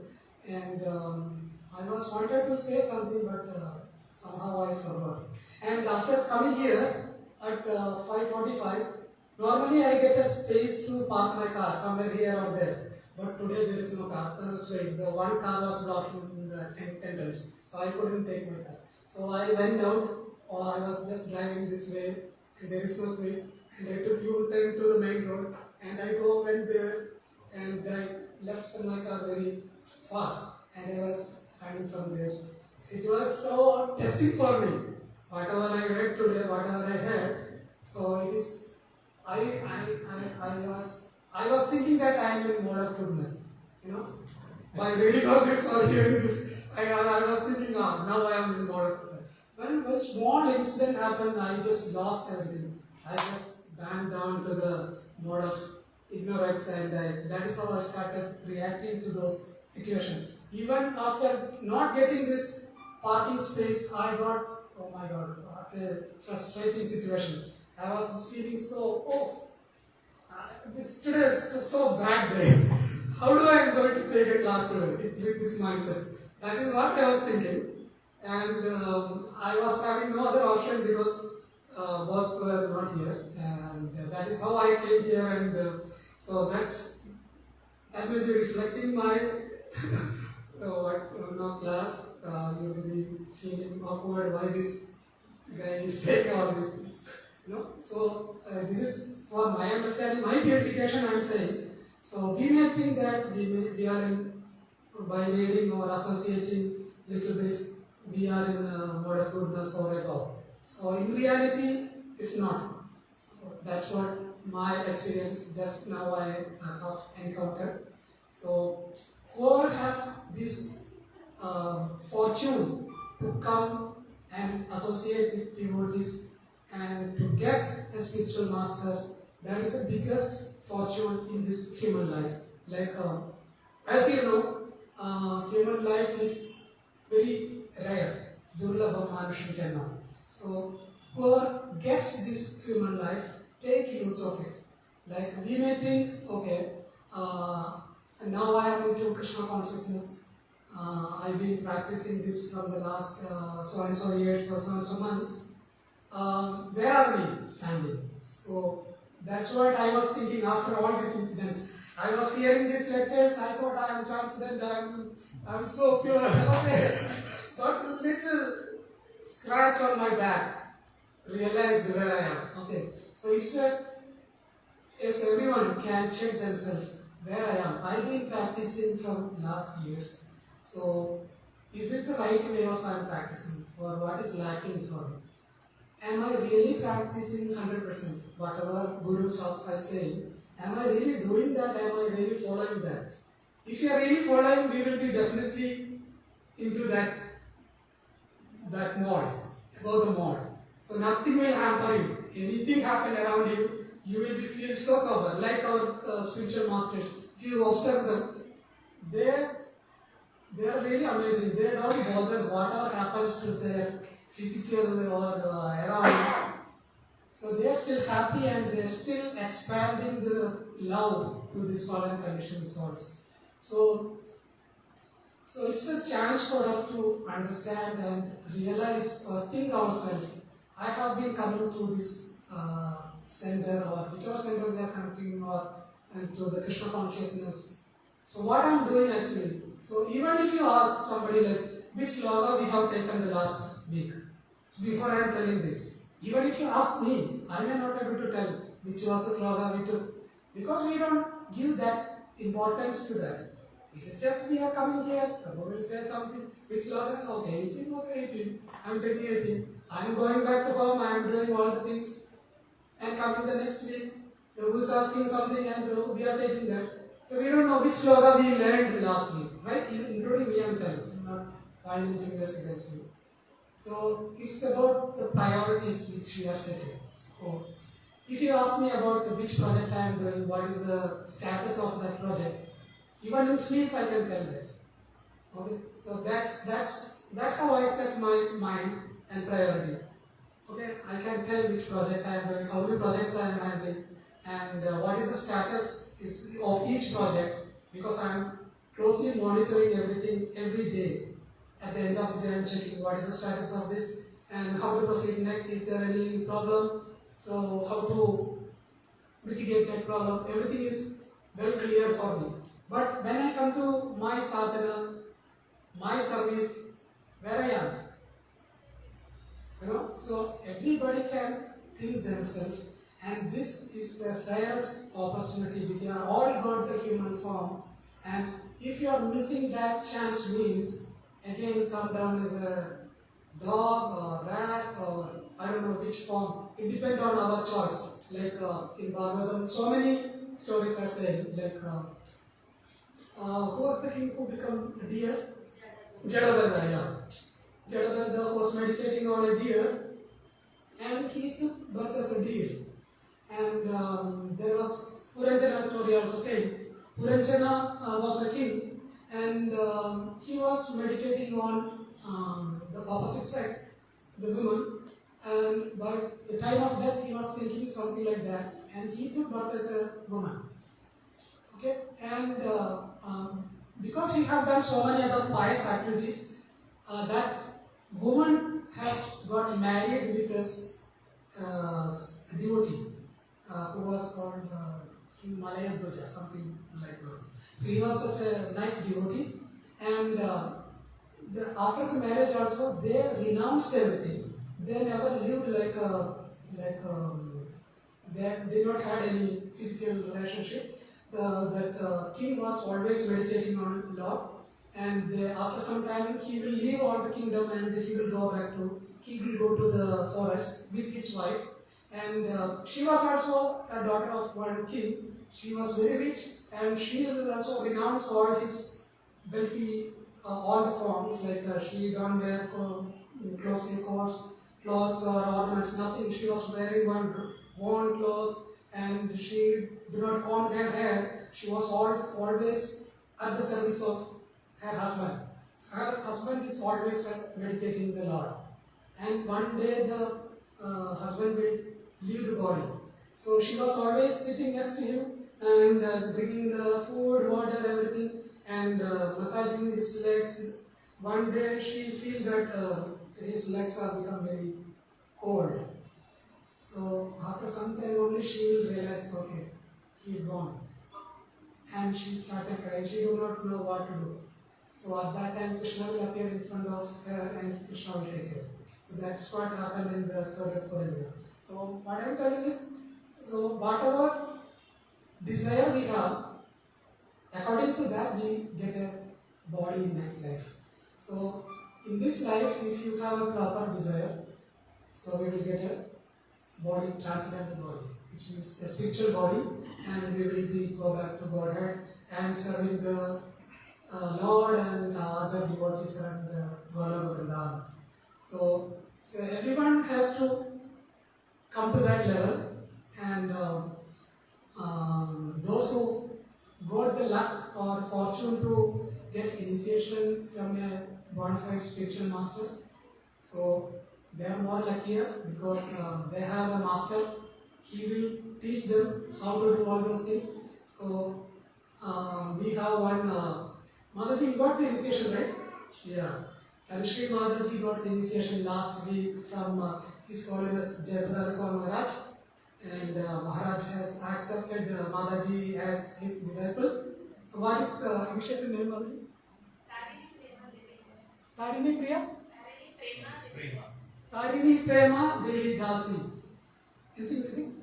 And I was wanted to say something, but somehow I forgot. And after coming here at 5:45, normally I get a space to park my car somewhere here or there. But today there is no car space. The one car was blocking the entrance, so I couldn't take my car. So I went out, or I was just driving this way, and there is no space. And I took U-turn to the main road, and I went there, and I left my car very far, and I was running from there. It was so testing for me. Whatever I read today, whatever I heard, so it is. I was thinking that I am in mode of goodness, By reading all this or hearing this, I was thinking, now I am in mode of goodness. When a small incident happened, I just lost everything. I just banged down to the mode of ignorance, and that is how I started reacting to those situations. Even after not getting this parking space, I got, oh my God, what a frustrating situation. I was feeling today is so bad day. How do I going to take a class today with this mindset? That is what I was thinking. And I was having no other option because work were not here. And that is how I came here. And so that will be reflecting my class. You will be feeling awkward why this guy is saying all this. So this is for my understanding, my purification I am saying. So we may think that we are by reading or associating little bit, we are in mode of goodness or above. So in reality, it's not. So that's what my experience just now I have encountered. So whoever has this fortune to come and associate with devotees and to get a spiritual master, that is the biggest fortune in this human life. Like, as you know, human life is very rare. Durlabham manusham janma. So, whoever gets this human life, take use of it. Like, we may think, okay, now I am into Krishna consciousness. I've been practicing this from the last so and so years or so and so months. Where are we standing? So that's what I was thinking after all these incidents. I was hearing these lectures, I thought I am transcendent, I'm so pure. Okay. Got a little scratch on my back. Realized where I am. Okay. So instead, yes, everyone can check themselves where I am. I've been practicing from last years. So is this the right way of I am practicing? Or what is lacking for me? Am I really practicing 100%? Whatever Guru Shastra is saying, am I really doing that? Am I really following that? If you are really following, we will be definitely into that mode, about the mode. So nothing will hamper you. Anything happen around you, you will be feel so sober. Like our spiritual masters, if you observe them, they are really amazing. They don't bother whatever happens to their physical or around. So they are still happy and they are still expanding the love to these fallen conditioned souls. So it's a chance for us to understand and realize or think ourselves. I have been coming to this center or whichever center they are connecting or to the Krishna consciousness. So what I am doing actually. So even if you ask somebody like which sloga we have taken the last week, before I am telling this, even if you ask me, I may not be able to tell which was the sloga we took, because we don't give that importance to that. It's just we are coming here, Prabhu will say something, which sloga, okay, 18, okay, 18, I am taking 18, I am going back to home, I am doing all the things, and coming the next week, Prabhu is asking something and Prabhu, we are taking that. So we don't know which sloga we learned last week, right? Including me, I am telling, I am not pointing fingers against you. So it's about the priorities which we are setting. So if you ask me about which project I am doing, what is the status of that project, even in sleep I can tell that. Okay, so that's how I set my mind and priority. Okay, I can tell which project I am doing, how many projects I am handling, and what is the status of each project, because I am closely monitoring everything every day. At the end of the day, I am checking what is the status of this and how to proceed next. Is there any problem? So how to mitigate that problem? Everything is well clear for me. But when I come to my sadhana, my service, where I am, so everybody can think themselves, and this is the rarest opportunity. We are all got the human form, and if you are missing that chance, means again come down as a dog or rat or I don't know which form. It depends on our choice. Like in Bhagavad, so many stories are saying, like who was the king who became a deer? Jadavarda, yeah. Jadavarda was meditating on a deer, and he took birth as a deer. And there was Puranjana story also saying, Puranjana was a king, and he was meditating on the opposite sex, the woman, and by the time of death he was thinking something like that, and he took birth as a woman. Okay, and because he have done so many other pious activities, that woman has got married with his devotee, who was called Himalaya Dhoja, something like that. So he was such a nice devotee, and after the marriage also, they renounced everything. They never lived they did not had any physical relationship. That king was always meditating on Lord, and after some time he will leave all the kingdom and he will go to the forest with his wife, and she was also a daughter of one king. She was very rich, and she will also renounce all his wealthy, all the forms, like she don't wear closely clothes or ornaments, nothing. She was wearing one worn cloth, and she did not comb her hair. She was always at the service of her husband. Her husband is always meditating the Lord. And one day the husband will leave the body. So she was always sitting next to him and bringing the food, water, everything, and massaging his legs. One day she feels that his legs are become very cold. So after some time only she will realize, okay, he is gone. And she started crying. She do not know what to do. So at that time Krishna will appear in front of her and Krishna will take her. So that's what happened in the story of Puranjana. So what I am telling is, so whatever desire we have, according to that we get a body in next life. So in this life, if you have a proper desire, so we will get a body, transcendental body, which means a spiritual body, and we will go back to Godhead and serving the Lord and other devotees and Gaura Vrindavan. So everyone has to come to that level, and those who got the luck or fortune to get initiation from a bona fide spiritual master, so they are more luckier because they have a master. He will teach them how to do all those things. So we have one Mataji got the initiation, right? Yeah. And Sri Mataji got the initiation last week from His Holiness Jayapatara Swami Maharaj, and Maharaj has accepted Mataji as his disciple. What is the initiative name, Mataji? Tarini Priya? Tarini Prema Devi Dasi. Anything missing?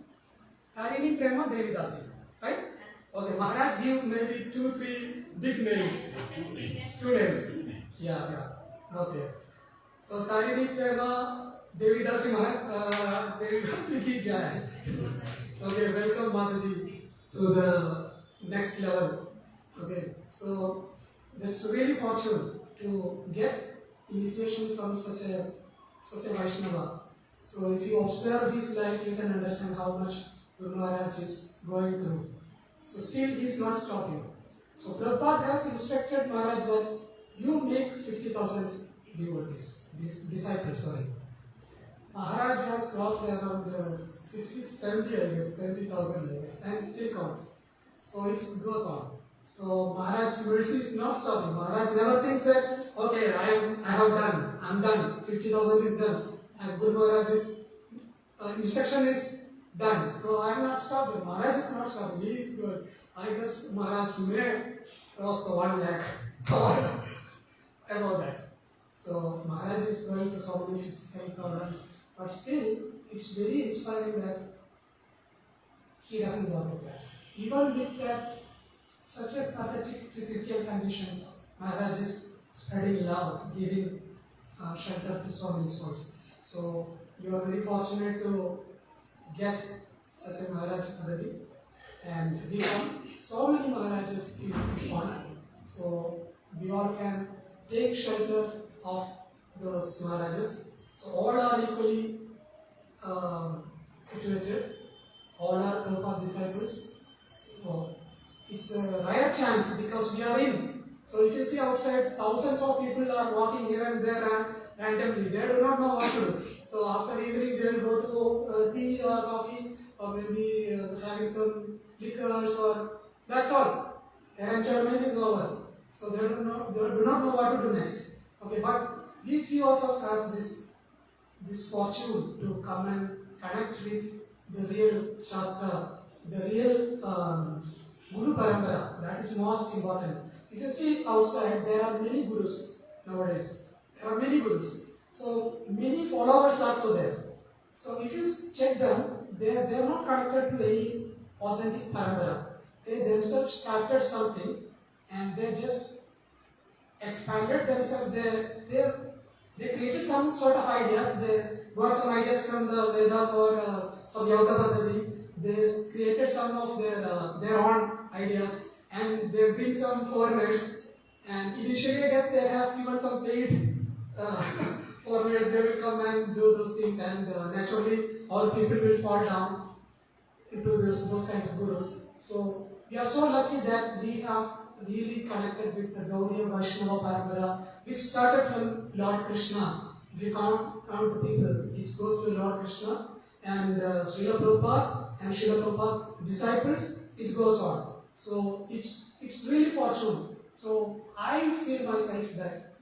Tarini Prema Devi Dasi. Right? Okay, Maharaj give maybe 2-3 big names. Two names. Yeah. Okay. So Tarini Prema Devi Dasi Maharaj, Devi Dasi ki jai. Okay, welcome Mataji to the next level. Okay, so that's really fortunate to get initiation from such a Vaishnava. So if you observe his life, you can understand how much Guru Maharaj is going through. So still he is not stopping. So Prabhupada has instructed Maharaj that you make 50,000 devotees, disciples, Maharaj has crossed around 60, 70, I guess, 70,000 years, and still counts. So it goes on. So Maharaj's mercy is not stopping. Maharaj never thinks that, okay, I'm done, 50,000 is done, and Guru Maharaj's instruction is done. So I'm not stopping. Maharaj is not stopping. He is good. I guess Maharaj may cross the 1 lakh or above that. So Maharaj is going through so many physical problems, but still it's very inspiring that he doesn't bother that. Even with that such a pathetic physical condition, Maharaj is spreading love, giving shelter to so many souls. So you are very fortunate to get such a Maharaj, Mataji. And we have so many Maharajas in this one. So we all can take shelter of those Maharajas. So all are equally situated. All are Prabhupada disciples. So it's a rare chance because we are in. So if you see outside, thousands of people are walking here and there and randomly. They do not know what to do. So after evening they will go to tea or coffee or maybe having some liquors or that's all. Their enjoyment is over. So they do not know what to do next. Okay, but we few of us has this fortune to come and connect with the real Shastra, the real Guru Parampara. That is most important. If you see outside, there are many Gurus nowadays. There are many Gurus. So many followers are also there. So if you check them, they are not connected to any authentic Parampara. They themselves started something and they just expanded themselves. They created some sort of ideas. They got some ideas from the Vedas or some Yoga Paddhati. They created some of their own ideas and they bring some foreigners. And initially, I guess they have given some paid foreigners. They will come and do those things, and naturally, our people will fall down into those kind of gurus. So we are so lucky that we have really connected with the Gaudiya Vaishnava Parampara, which started from Lord Krishna. If you count the people, it goes to Lord Krishna and Srila Prabhupada and Srila Prabhupada disciples, it goes on. So it's really fortunate. So I feel myself that,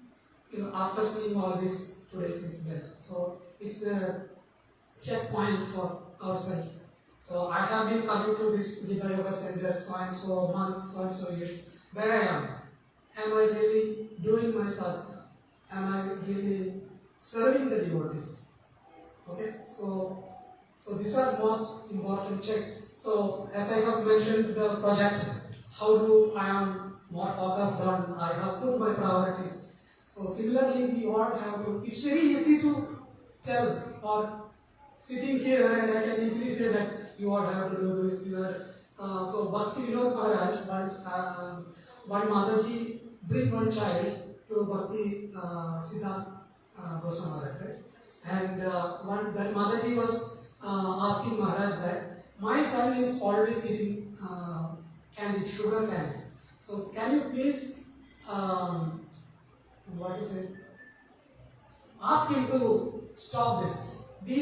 after seeing all this today's incident, so it's a checkpoint for ourselves. So I have been coming to this Gītā Yoga Center so and so months, so and so years. Where I am? Am I really doing my sadhana? Am I really serving the devotees? Okay, so these are most important checks. So as I have mentioned the project, how do I am more focused on, I have put my priorities. So similarly, we all have to, it's very easy to tell or sitting here and I can easily say that you all have to do this, so Bhakti Vinod Maharaj once, one Mataji bring one child to Bhakti Siddhant Goswami Maharaj, right? And that Mataji was asking Maharaj that my son is always eating candy, sugar candy. So can you please, ask him to stop this.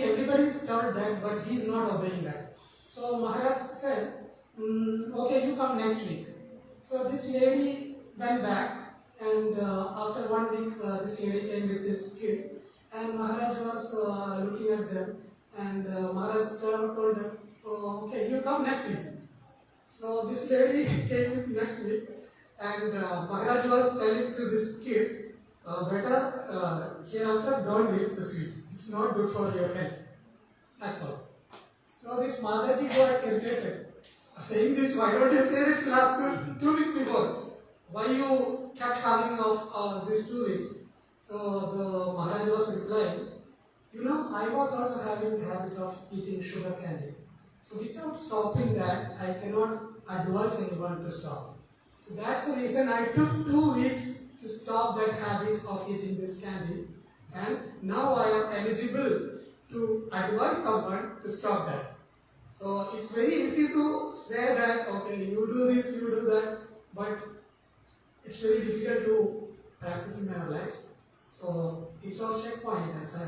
Everybody told that, but he is not obeying that. So Maharaj said, okay, you come next week. So this lady went back, and after 1 week, this lady came with this kid, and Maharaj was looking at them, and Maharaj told them, okay, you come next week. So this lady came next week, and Maharaj was telling to this kid, better hereafter don't eat the sweet. It's not good for your health. That's all. So this Mataji got irritated. Saying this, why don't you say this last two weeks before? Why you kept coming of these 2 weeks? So the Maharaj was replying, I was also having the habit of eating sugar candy. So without stopping that, I cannot advise anyone to stop. So that's the reason I took 2 weeks to stop that habit of eating this candy. And now I am eligible to advise someone to stop that. So it's very easy to say that, okay, you do this, you do that, but it's very difficult to practice in our life. So it's our checkpoint, as I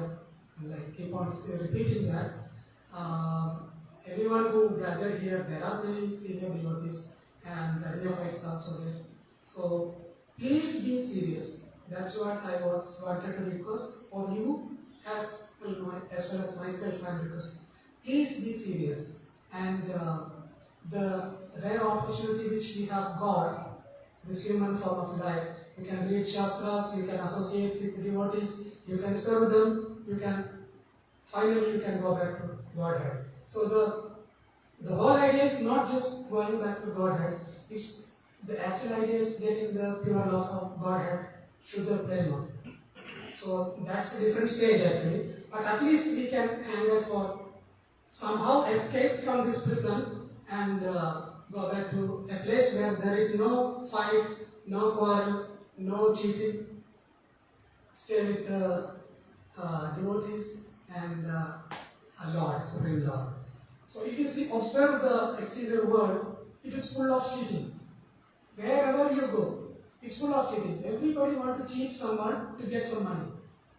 like keep on repeating that. Everyone who gathered here, there are many senior devotees and neophytes also there. So please be serious. That's what I wanted to request for you as well as myself. I request. Please be serious. And the rare opportunity which we have got, this human form of life, you can read Shastras, you can associate with devotees, you can serve them, finally you can go back to Godhead. So the whole idea is not just going back to Godhead, it's the actual idea is getting the pure love of Godhead, Shuddha Prema. So that's a different stage actually. But at least we can anger for somehow escape from this prison and go back to a place where there is no fight, no quarrel, no cheating. Stay with the devotees and Lord, Supreme Lord. So if you observe the exterior world, it is full of cheating. Wherever you go, it's full of cheating. Everybody wants to cheat someone to get some money.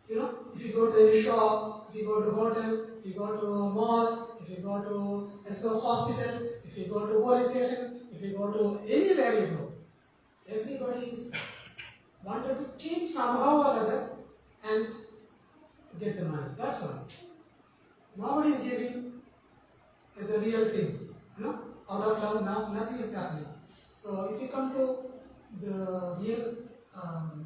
If you go to any shop, if you go to a hotel, if you go to a mall, if you go to a hospital, if you go to a police station, if you go to anywhere you go, everybody is wanted to cheat somehow or other and get the money. That's all. Nobody is giving the real thing. Out of love now, nothing is happening. So if you come to the real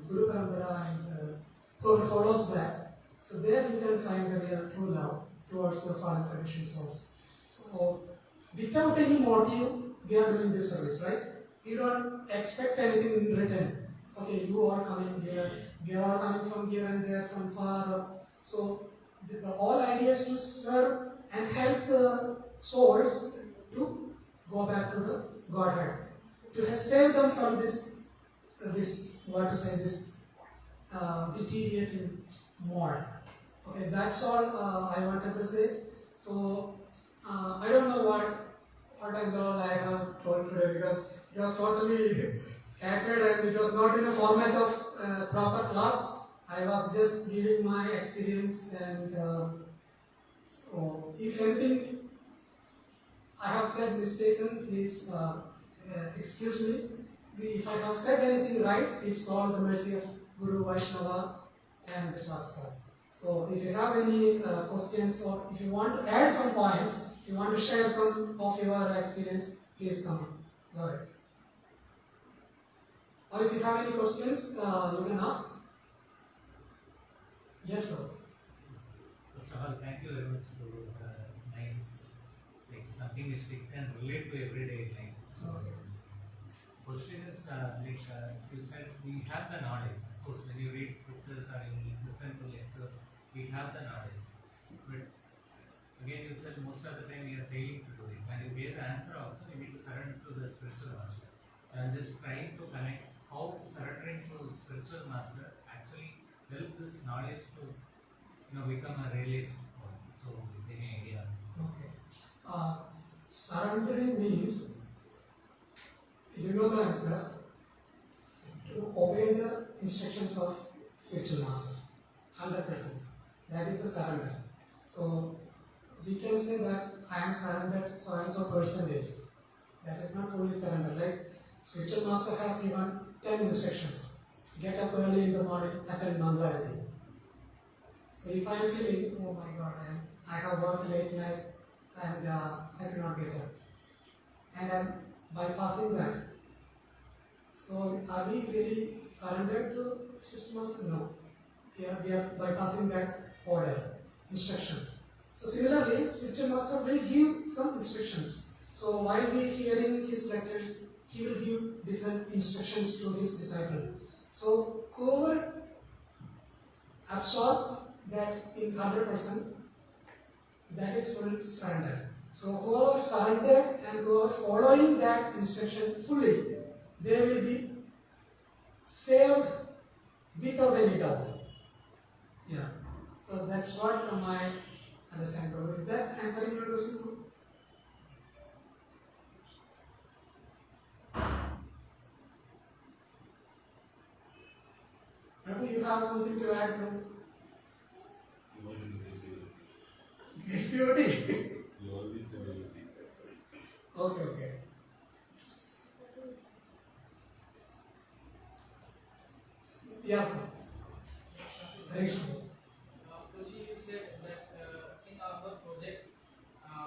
Guru Parampara and who follows that, so there you can find the real true love towards the fallen conditioned souls. So without any motive, we are doing this service, right? We don't expect anything in return. Okay, you are coming here, we are all coming from here and there, from far. So the whole idea is to serve and help the souls to go back to the Godhead, to save them from this deteriorating mode. Okay, that's all I wanted to say. So I don't know what all I have told today because it was totally scattered and it was not in a format of proper class. I was just giving my experience and so if anything I have said mistaken, please excuse me. If I have said anything right, it's all the mercy of Guru, Vaishnava and the Shastra. So if you have any questions or if you want to add some points, if you want to share some of your experience, please come. Go ahead. Or if you have any questions, you can ask. Yes, sir. First of all, thank you very much for nice, like something which we can relate to everyday life. So, question is, you said we have the knowledge. Of course, when you read scriptures or you listen to lectures, we have the knowledge. But again, you said most of the time we are failing to do it. And you gave the answer also, we need to surrender to the spiritual master. So I'm just trying to connect how surrendering to spiritual master actually help this knowledge to become a realist one. So any idea? Okay. Surrendering means, you know the answer, to obey the instructions of spiritual master. 100%. That is the surrender. So we can say that I am surrendered so and so percentage. That is not fully surrender. Like spiritual master has given 10 instructions. Get up early in the morning, attend Mangalarati. So if I am feeling, oh my God, I have worked late night and I cannot get up, and I am bypassing that. So are we really surrendered to spiritual master? No. We are bypassing that order, instruction. So similarly, spiritual master will give some instructions. So while we hearing his lectures, he will give different instructions to his disciple. So whoever absorb that in 100%, that is full surrender. So whoever surrendered and whoever following that instruction fully, they will be saved without any doubt. Yeah. So that's what my understanding is. That answering your question? Prabhu, you have something to add? Okay. Yeah. Very true. Prabhuji, you said that in our project,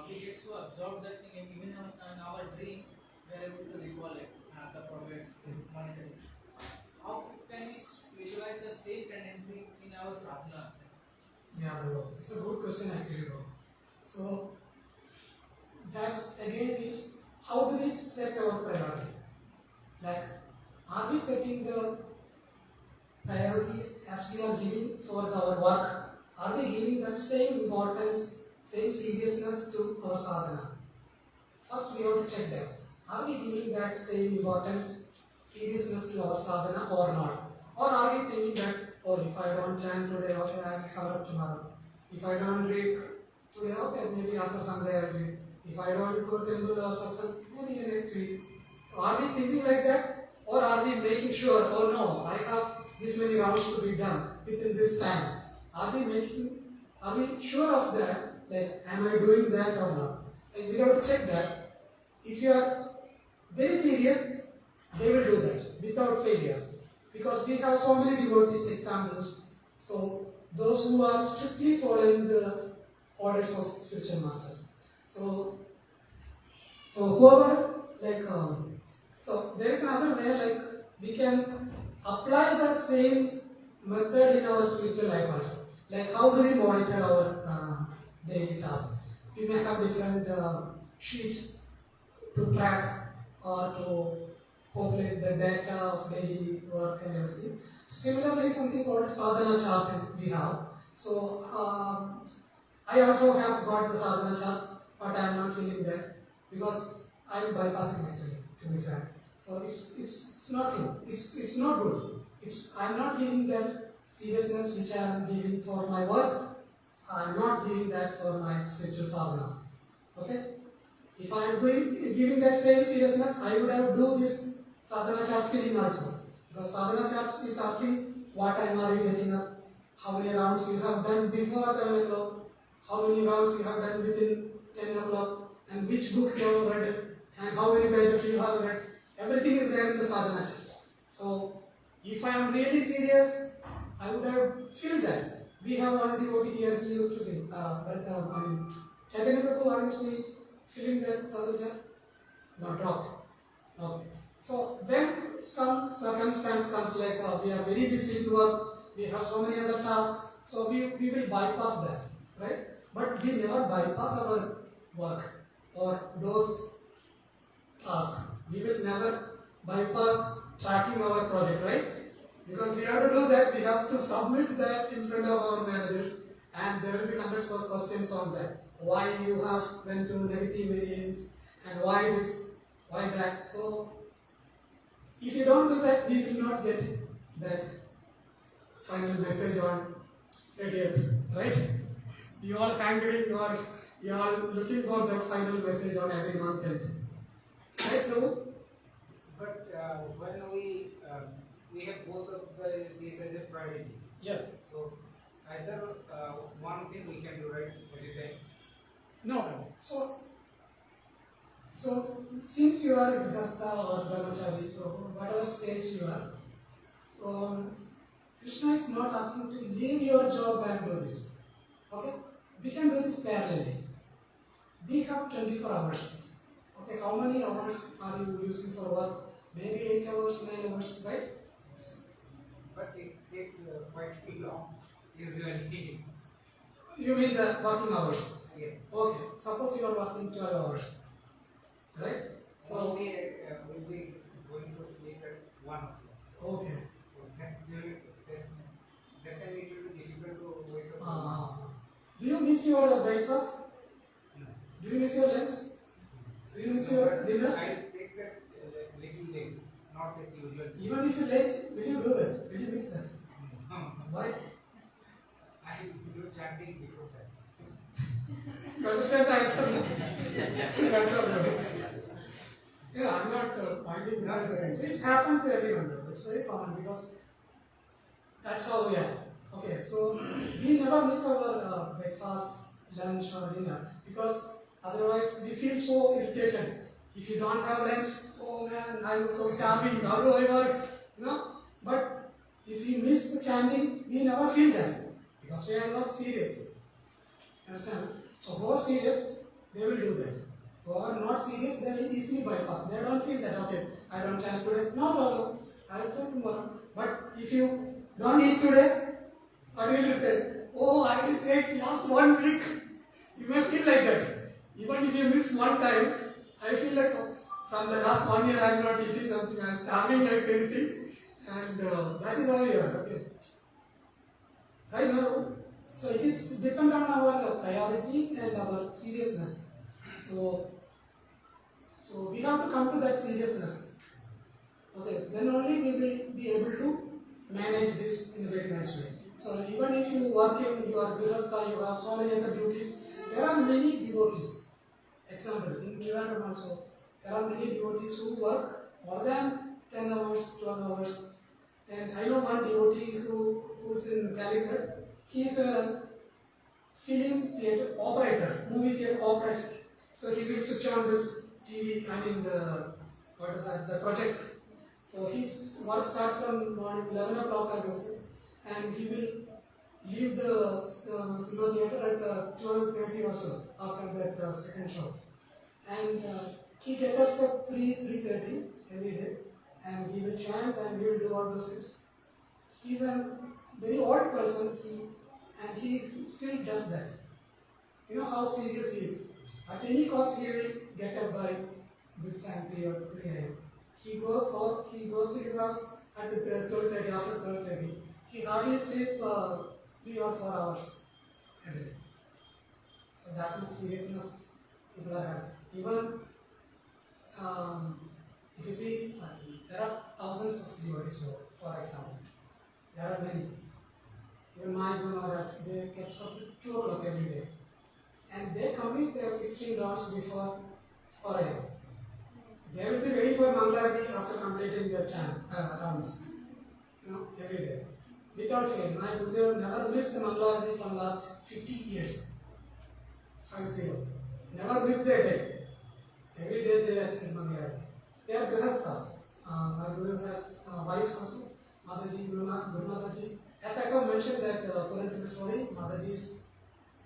we get to absorb that thing, and even in our dream, we are able to recall it, the progress monitoring. How can we visualize the same tendency in our sadhana? Yeah, bro. It's a good question actually, bro. So that's again is how do we set our priority? Like, are we setting the priority as we are giving for our work? Are we giving that same importance, same seriousness to our sadhana? First, we have to check that. Are we giving that same importance, seriousness to our sadhana or not? Or are we thinking that, oh, if I don't chant today, okay, I will cover up tomorrow. If I don't read today, okay, maybe after Sunday I will read. If I don't go to temple or satsang, maybe next week. So are we thinking like that? Or are we making sure, oh no, I have this many rounds to be done within this time? Are we sure of that? Like, am I doing that or not? Like, we have to check that. If you are very serious, they will do that without failure. Because we have so many devotees examples. So, those who are strictly following the orders of spiritual masters. So whoever, so there is another way, like, we can apply the same method in our spiritual life also. Like, how do we monitor our daily tasks? We may have different sheets to track or to populate the data of daily work and everything. Similarly, something called sadhana chart we have. So I also have got the sadhana chart, but I am not filling that because I am bypassing actually, to be frank. So it's not true. It's not good. I am not giving that seriousness which I am giving for my work. I am not giving that for my spiritual sadhana. Okay? If I am giving that same seriousness, I would have do this sadhana chart filling also. Because sadhana chart is asking what time are you getting up, how many rounds you have done before 7 o'clock, how many rounds you have done within 10 o'clock, and which book you have read, and how many pages you have read. Everything is there in the sadhana chart. So, if I am really serious, I would have filled that. We have one devotee here, he used to fill. Chaitanya Prabhu, are you still filling that sadhana chart? No, drop. Okay. So, when some circumstance comes like we are very busy to work, we have so many other tasks, so we will bypass that, right? But we never bypass our work or those tasks. We will never bypass tracking our project, right? Because we have to do that, we have to submit that in front of our manager, and there will be hundreds of questions on that. Why you have went to negative variance, and why this, why that. So, if you don't do that, we will not get that final message on 30th, right? You are hungry, you are looking for that final message on every month end. Right, Prabhu? But when we have both of these as a priority. Yes. So either one thing we can do right at a time. No. So since you are Gasta or Brahmachari, whatever stage you are, Krishna is not asking to leave your job and do this. Okay? We can do this parallelly. We have 24 hours. Okay, how many hours are you using for work? Maybe 8 hours, 9 hours, right? But it takes quite long, usually. You mean the working hours? Yeah. Okay, suppose you are working 12 hours, right? So we will be going to sleep at 1 o'clock. Okay. So that time it will be difficult to wake up. Do you miss your breakfast? No. Do you miss your lunch? Do you miss your dinner? I take that little late, not that usual. Even if you late, will you do that? Will you miss that? Why? I do chanting before that. You understand the answer? Yeah, I'm not pointing behind the range. It's happened to everyone though. It's very common because that's how we are. Okay, so we never miss our breakfast, lunch or dinner because otherwise we feel so irritated. If you don't have lunch, oh man, I'm so starving, how do I work? But if we miss the chanting, we never feel that because we are not serious. Understand? So who are serious, they will do that. Who are not serious, they will easily bypass. They don't feel that, okay, I don't chant today, no problem, I will do tomorrow. But if you don't eat today, what will you say? Oh, I will take last 1 week. You may feel like that. Even if you miss one time, I feel like from the last 1 year I am not eating something, I am starving like anything. And that is how we are, okay. Right now, so it is depend on our priority and our seriousness. So we have to come to that seriousness. Okay, then only we will be able to manage this in a very nice way. So even if you work in your Grihastha, you have so many other duties, there are many devotees. Example, in Trivandrum also, there are many devotees who work more than 10 hours, 12 hours. And I know one devotee who's in Calicut. He is a film theatre operator, movie theatre operator. So he will switch on this TV, the project. So his work starts from morning 11 o'clock, I guess, and he will leave the cinema theatre at 12:30 or so after that second show. And he gets up at 3:30 every day, and he will chant and he will do all those things. He's a very old person, and he still does that. You know how serious he is. At any cost, he will get up by this time, 3 a.m. He goes to his house at 12:30, after 12:30. He hardly sleeps 3 or 4 hours a day. So that much seriousness people are having. Even if you see, there are thousands of devotees, for example. There are many. Even my Guru Maharaj, they get up to 2 o'clock every day. And they complete their 16 rounds before 4 a.m. They will be ready for Mangalarti after completing their rounds. Every day. Without fail. My Gurudev never missed the Mangalarti from last 50 years. 50. Never missed their day. Every day they attend Mangalarti. They are Grihasthas. My Guru has wife also. Mataji, Guru Mataji. As I have mentioned that Puranthika story, Mataji is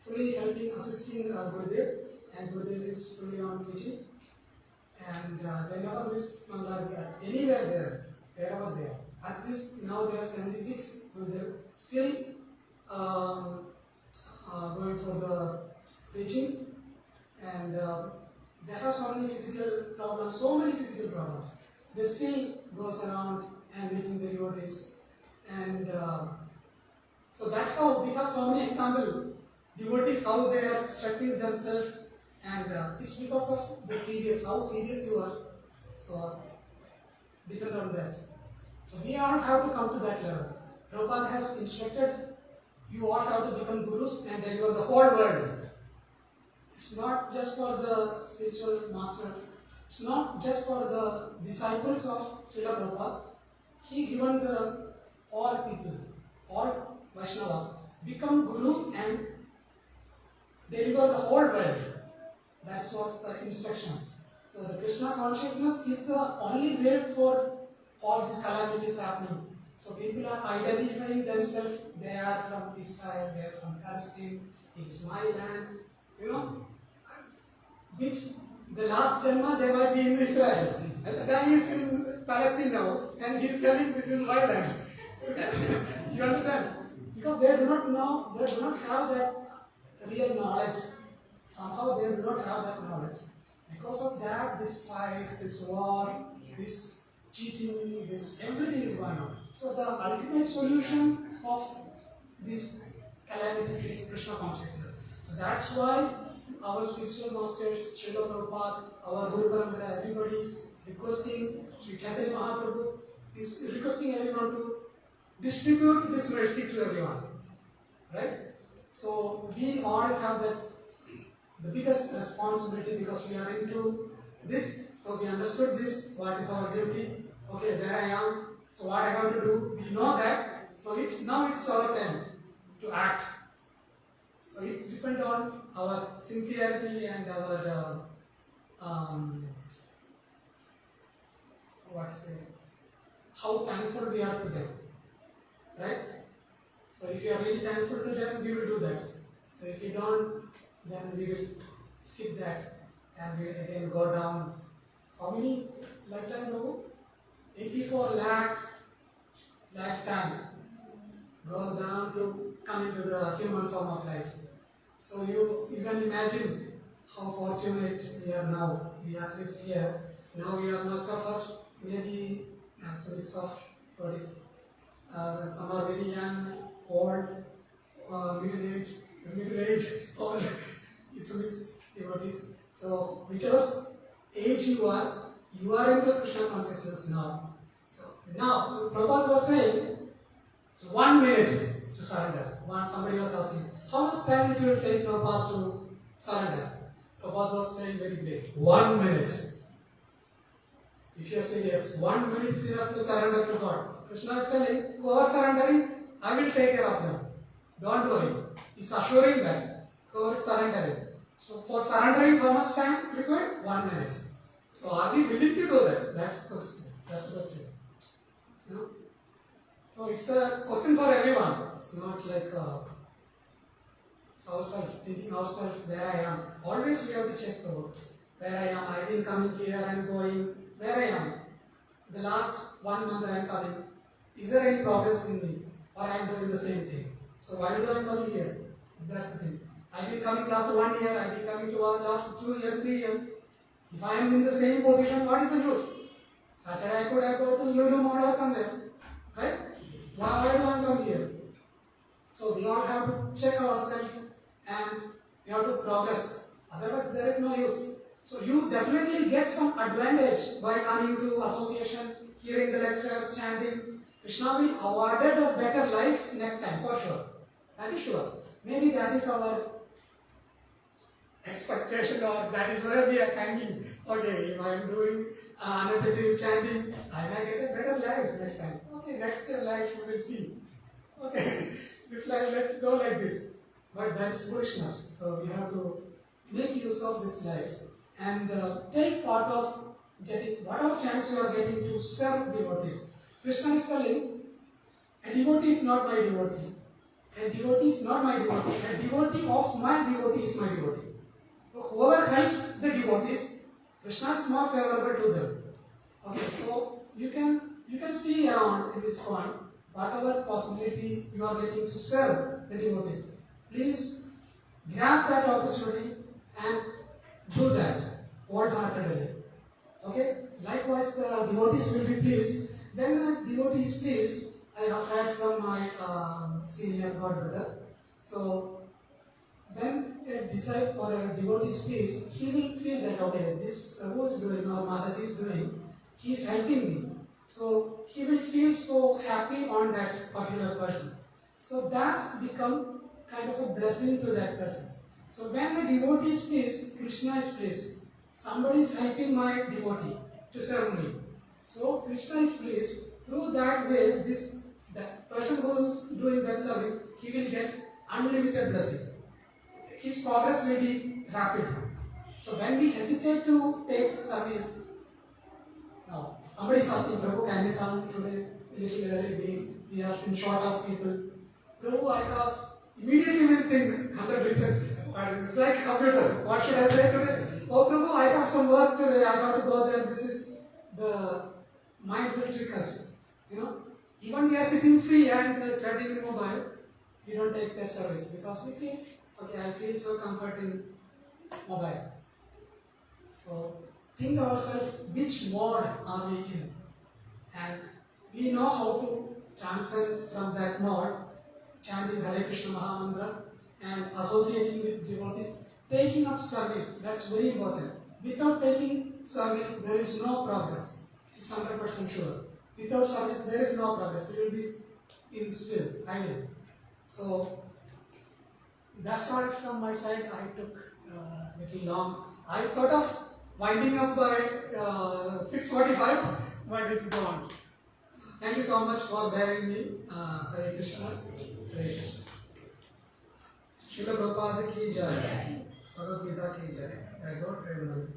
fully helping, assisting Gurudev, and Gurudev is fully on teaching. And they never miss Mangalarti anywhere there, wherever they are. At this, now they are 76, Gurudev still going for the preaching. And they have so many physical problems, They still goes around and reaching the devotees. And so that's how we have so many examples. Devotees, how they are structuring themselves, and it's because of the how serious you are. So depend on that. So we all have to come to that level. Prabhupada has instructed you all have to become gurus and deliver the whole world. It's not just for the spiritual masters. It's not just for the disciples of Srila Prabhupada. He given all people, all Vaishnavas, become guru and deliver the whole world. That was the instruction. So the Krishna consciousness is the only way for all these calamities happening. So people are identifying themselves. They are from Israel, they are from Palestine. It is my land. Which the last Janma they might be in Israel. And the guy is in Palestine now, and he is telling this is my land. You understand? Because they do not know, they do not have that real knowledge. Somehow they do not have that knowledge. Because of that, this fight, this war, this cheating, this everything is going on. So the ultimate solution of these calamities is Krishna consciousness. So that's why our spiritual masters, Srila Prabhupada, our Guru Parampara, everybody is requesting, Sri Chaitanya Mahaprabhu is requesting everyone to distribute this mercy to everyone. Right? So we all have the biggest responsibility because we are into this. So we understood this, what is our duty. Okay, there I am. So what I have to do, we know that. So now it's our time to act. So it depends on our sincerity and our how thankful we are to them. Right? So if you are really thankful to them, we will do that. So if you don't, then we will skip that and we will again go down. How many lifetime logo? 84 lakhs lifetime goes down to come into the human form of life. So you can imagine how fortunate we are now. We are at least here. Now we are most of us maybe so mix of bodies. Some are very young, old, middle age, old. It's a mixed devotees. So whichever age you are into Krishna consciousness now. So now Prabhupada was saying 1 minute to surrender. Somebody was asking, how much time it will take Prabhupada to surrender? Prabhupada was saying very great. 1 minute. If you say yes, 1 minute is enough to surrender to God. Krishna is telling, whoever surrendering, I will take care of them. Don't worry. He's assuring that whoever is surrendering. So for surrendering, how much time required? 1 minute. So are we willing to do that? That's the question. That's the question. You know? So it's a question for everyone. It's not like ourselves, thinking ourselves where I am. Always we have to check the work. Where I am. I've been coming here and going. Where I am. The last 1 month I am coming. Is there any progress in me? Or I am doing the same thing? So why do I am coming here? That's the thing. I've been coming last 1 year. I've been coming to last 2 years, 3 years. If I am in the same position, what is the use? Saturday I could have go to Lulu Mall or somewhere. Right? Why do I come here? So we all have to check ourselves and we have to progress. Otherwise there is no use. So you definitely get some advantage by coming to association, hearing the lecture, chanting. Krishna will awarded a better life next time for sure. That is sure. Maybe that is our expectation or that is where we are hanging. Okay, if I am doing unattended chanting, I may get a better life next time. Okay, next life we will see. Okay, this life let it go like this. But that is foolishness. So we have to make use of this life and take part of getting whatever chance you are getting to serve devotees. Krishna is telling, a devotee is not my devotee. A devotee is not my devotee. A devotee of my devotee is my devotee. So whoever helps the devotees, Krishna is more favorable to them. Okay, so you can see around in this point whatever possibility you are getting to serve the devotees. Please grab that opportunity and do that wholeheartedly. Okay? Likewise, the devotees will be pleased. When a devotee is pleased, I have heard from my senior godbrother. So, when a disciple or a devotee is pleased, he will feel that, okay, this Prabhu is doing or Mataji is doing, he is helping me. So, he will feel so happy on that particular person. So, that become kind of a blessing to that person. So, when a devotee is pleased, Krishna is pleased. Somebody is helping my devotee to serve me. So, Krishna is pleased. Through that way, that person who is doing that service, he will get unlimited blessing. His progress will be rapid. So when we hesitate to take service, now somebody is asking, Prabhu, can we come today a little early? We are in short of people. Prabhu, I have immediately will think 100%. It's like a computer. What should I say today? Oh Prabhu, I have some work today. I have to go there. This is the mind will trick us. You know, even we are sitting free and chatting in mobile, we don't take that service because we feel, okay, I feel so comfort in mobile. So think ourselves which mode are we in, and we know how to transcend from that mode, chanting Hare Krishna Mahamantra and associating with devotees, taking up service. That's very important. Without taking service, there is no progress. It is 100% sure. Without service, there is no progress. We will be in still, idle. So that's all from my side. I took a little long. I thought of winding up by 6:45, but it's gone. Thank you so much for bearing me. Hare Krishna. Hare Krishna. Srila Prabhupada ki jai. Bhagavad Gītā ki jai. I don't remember.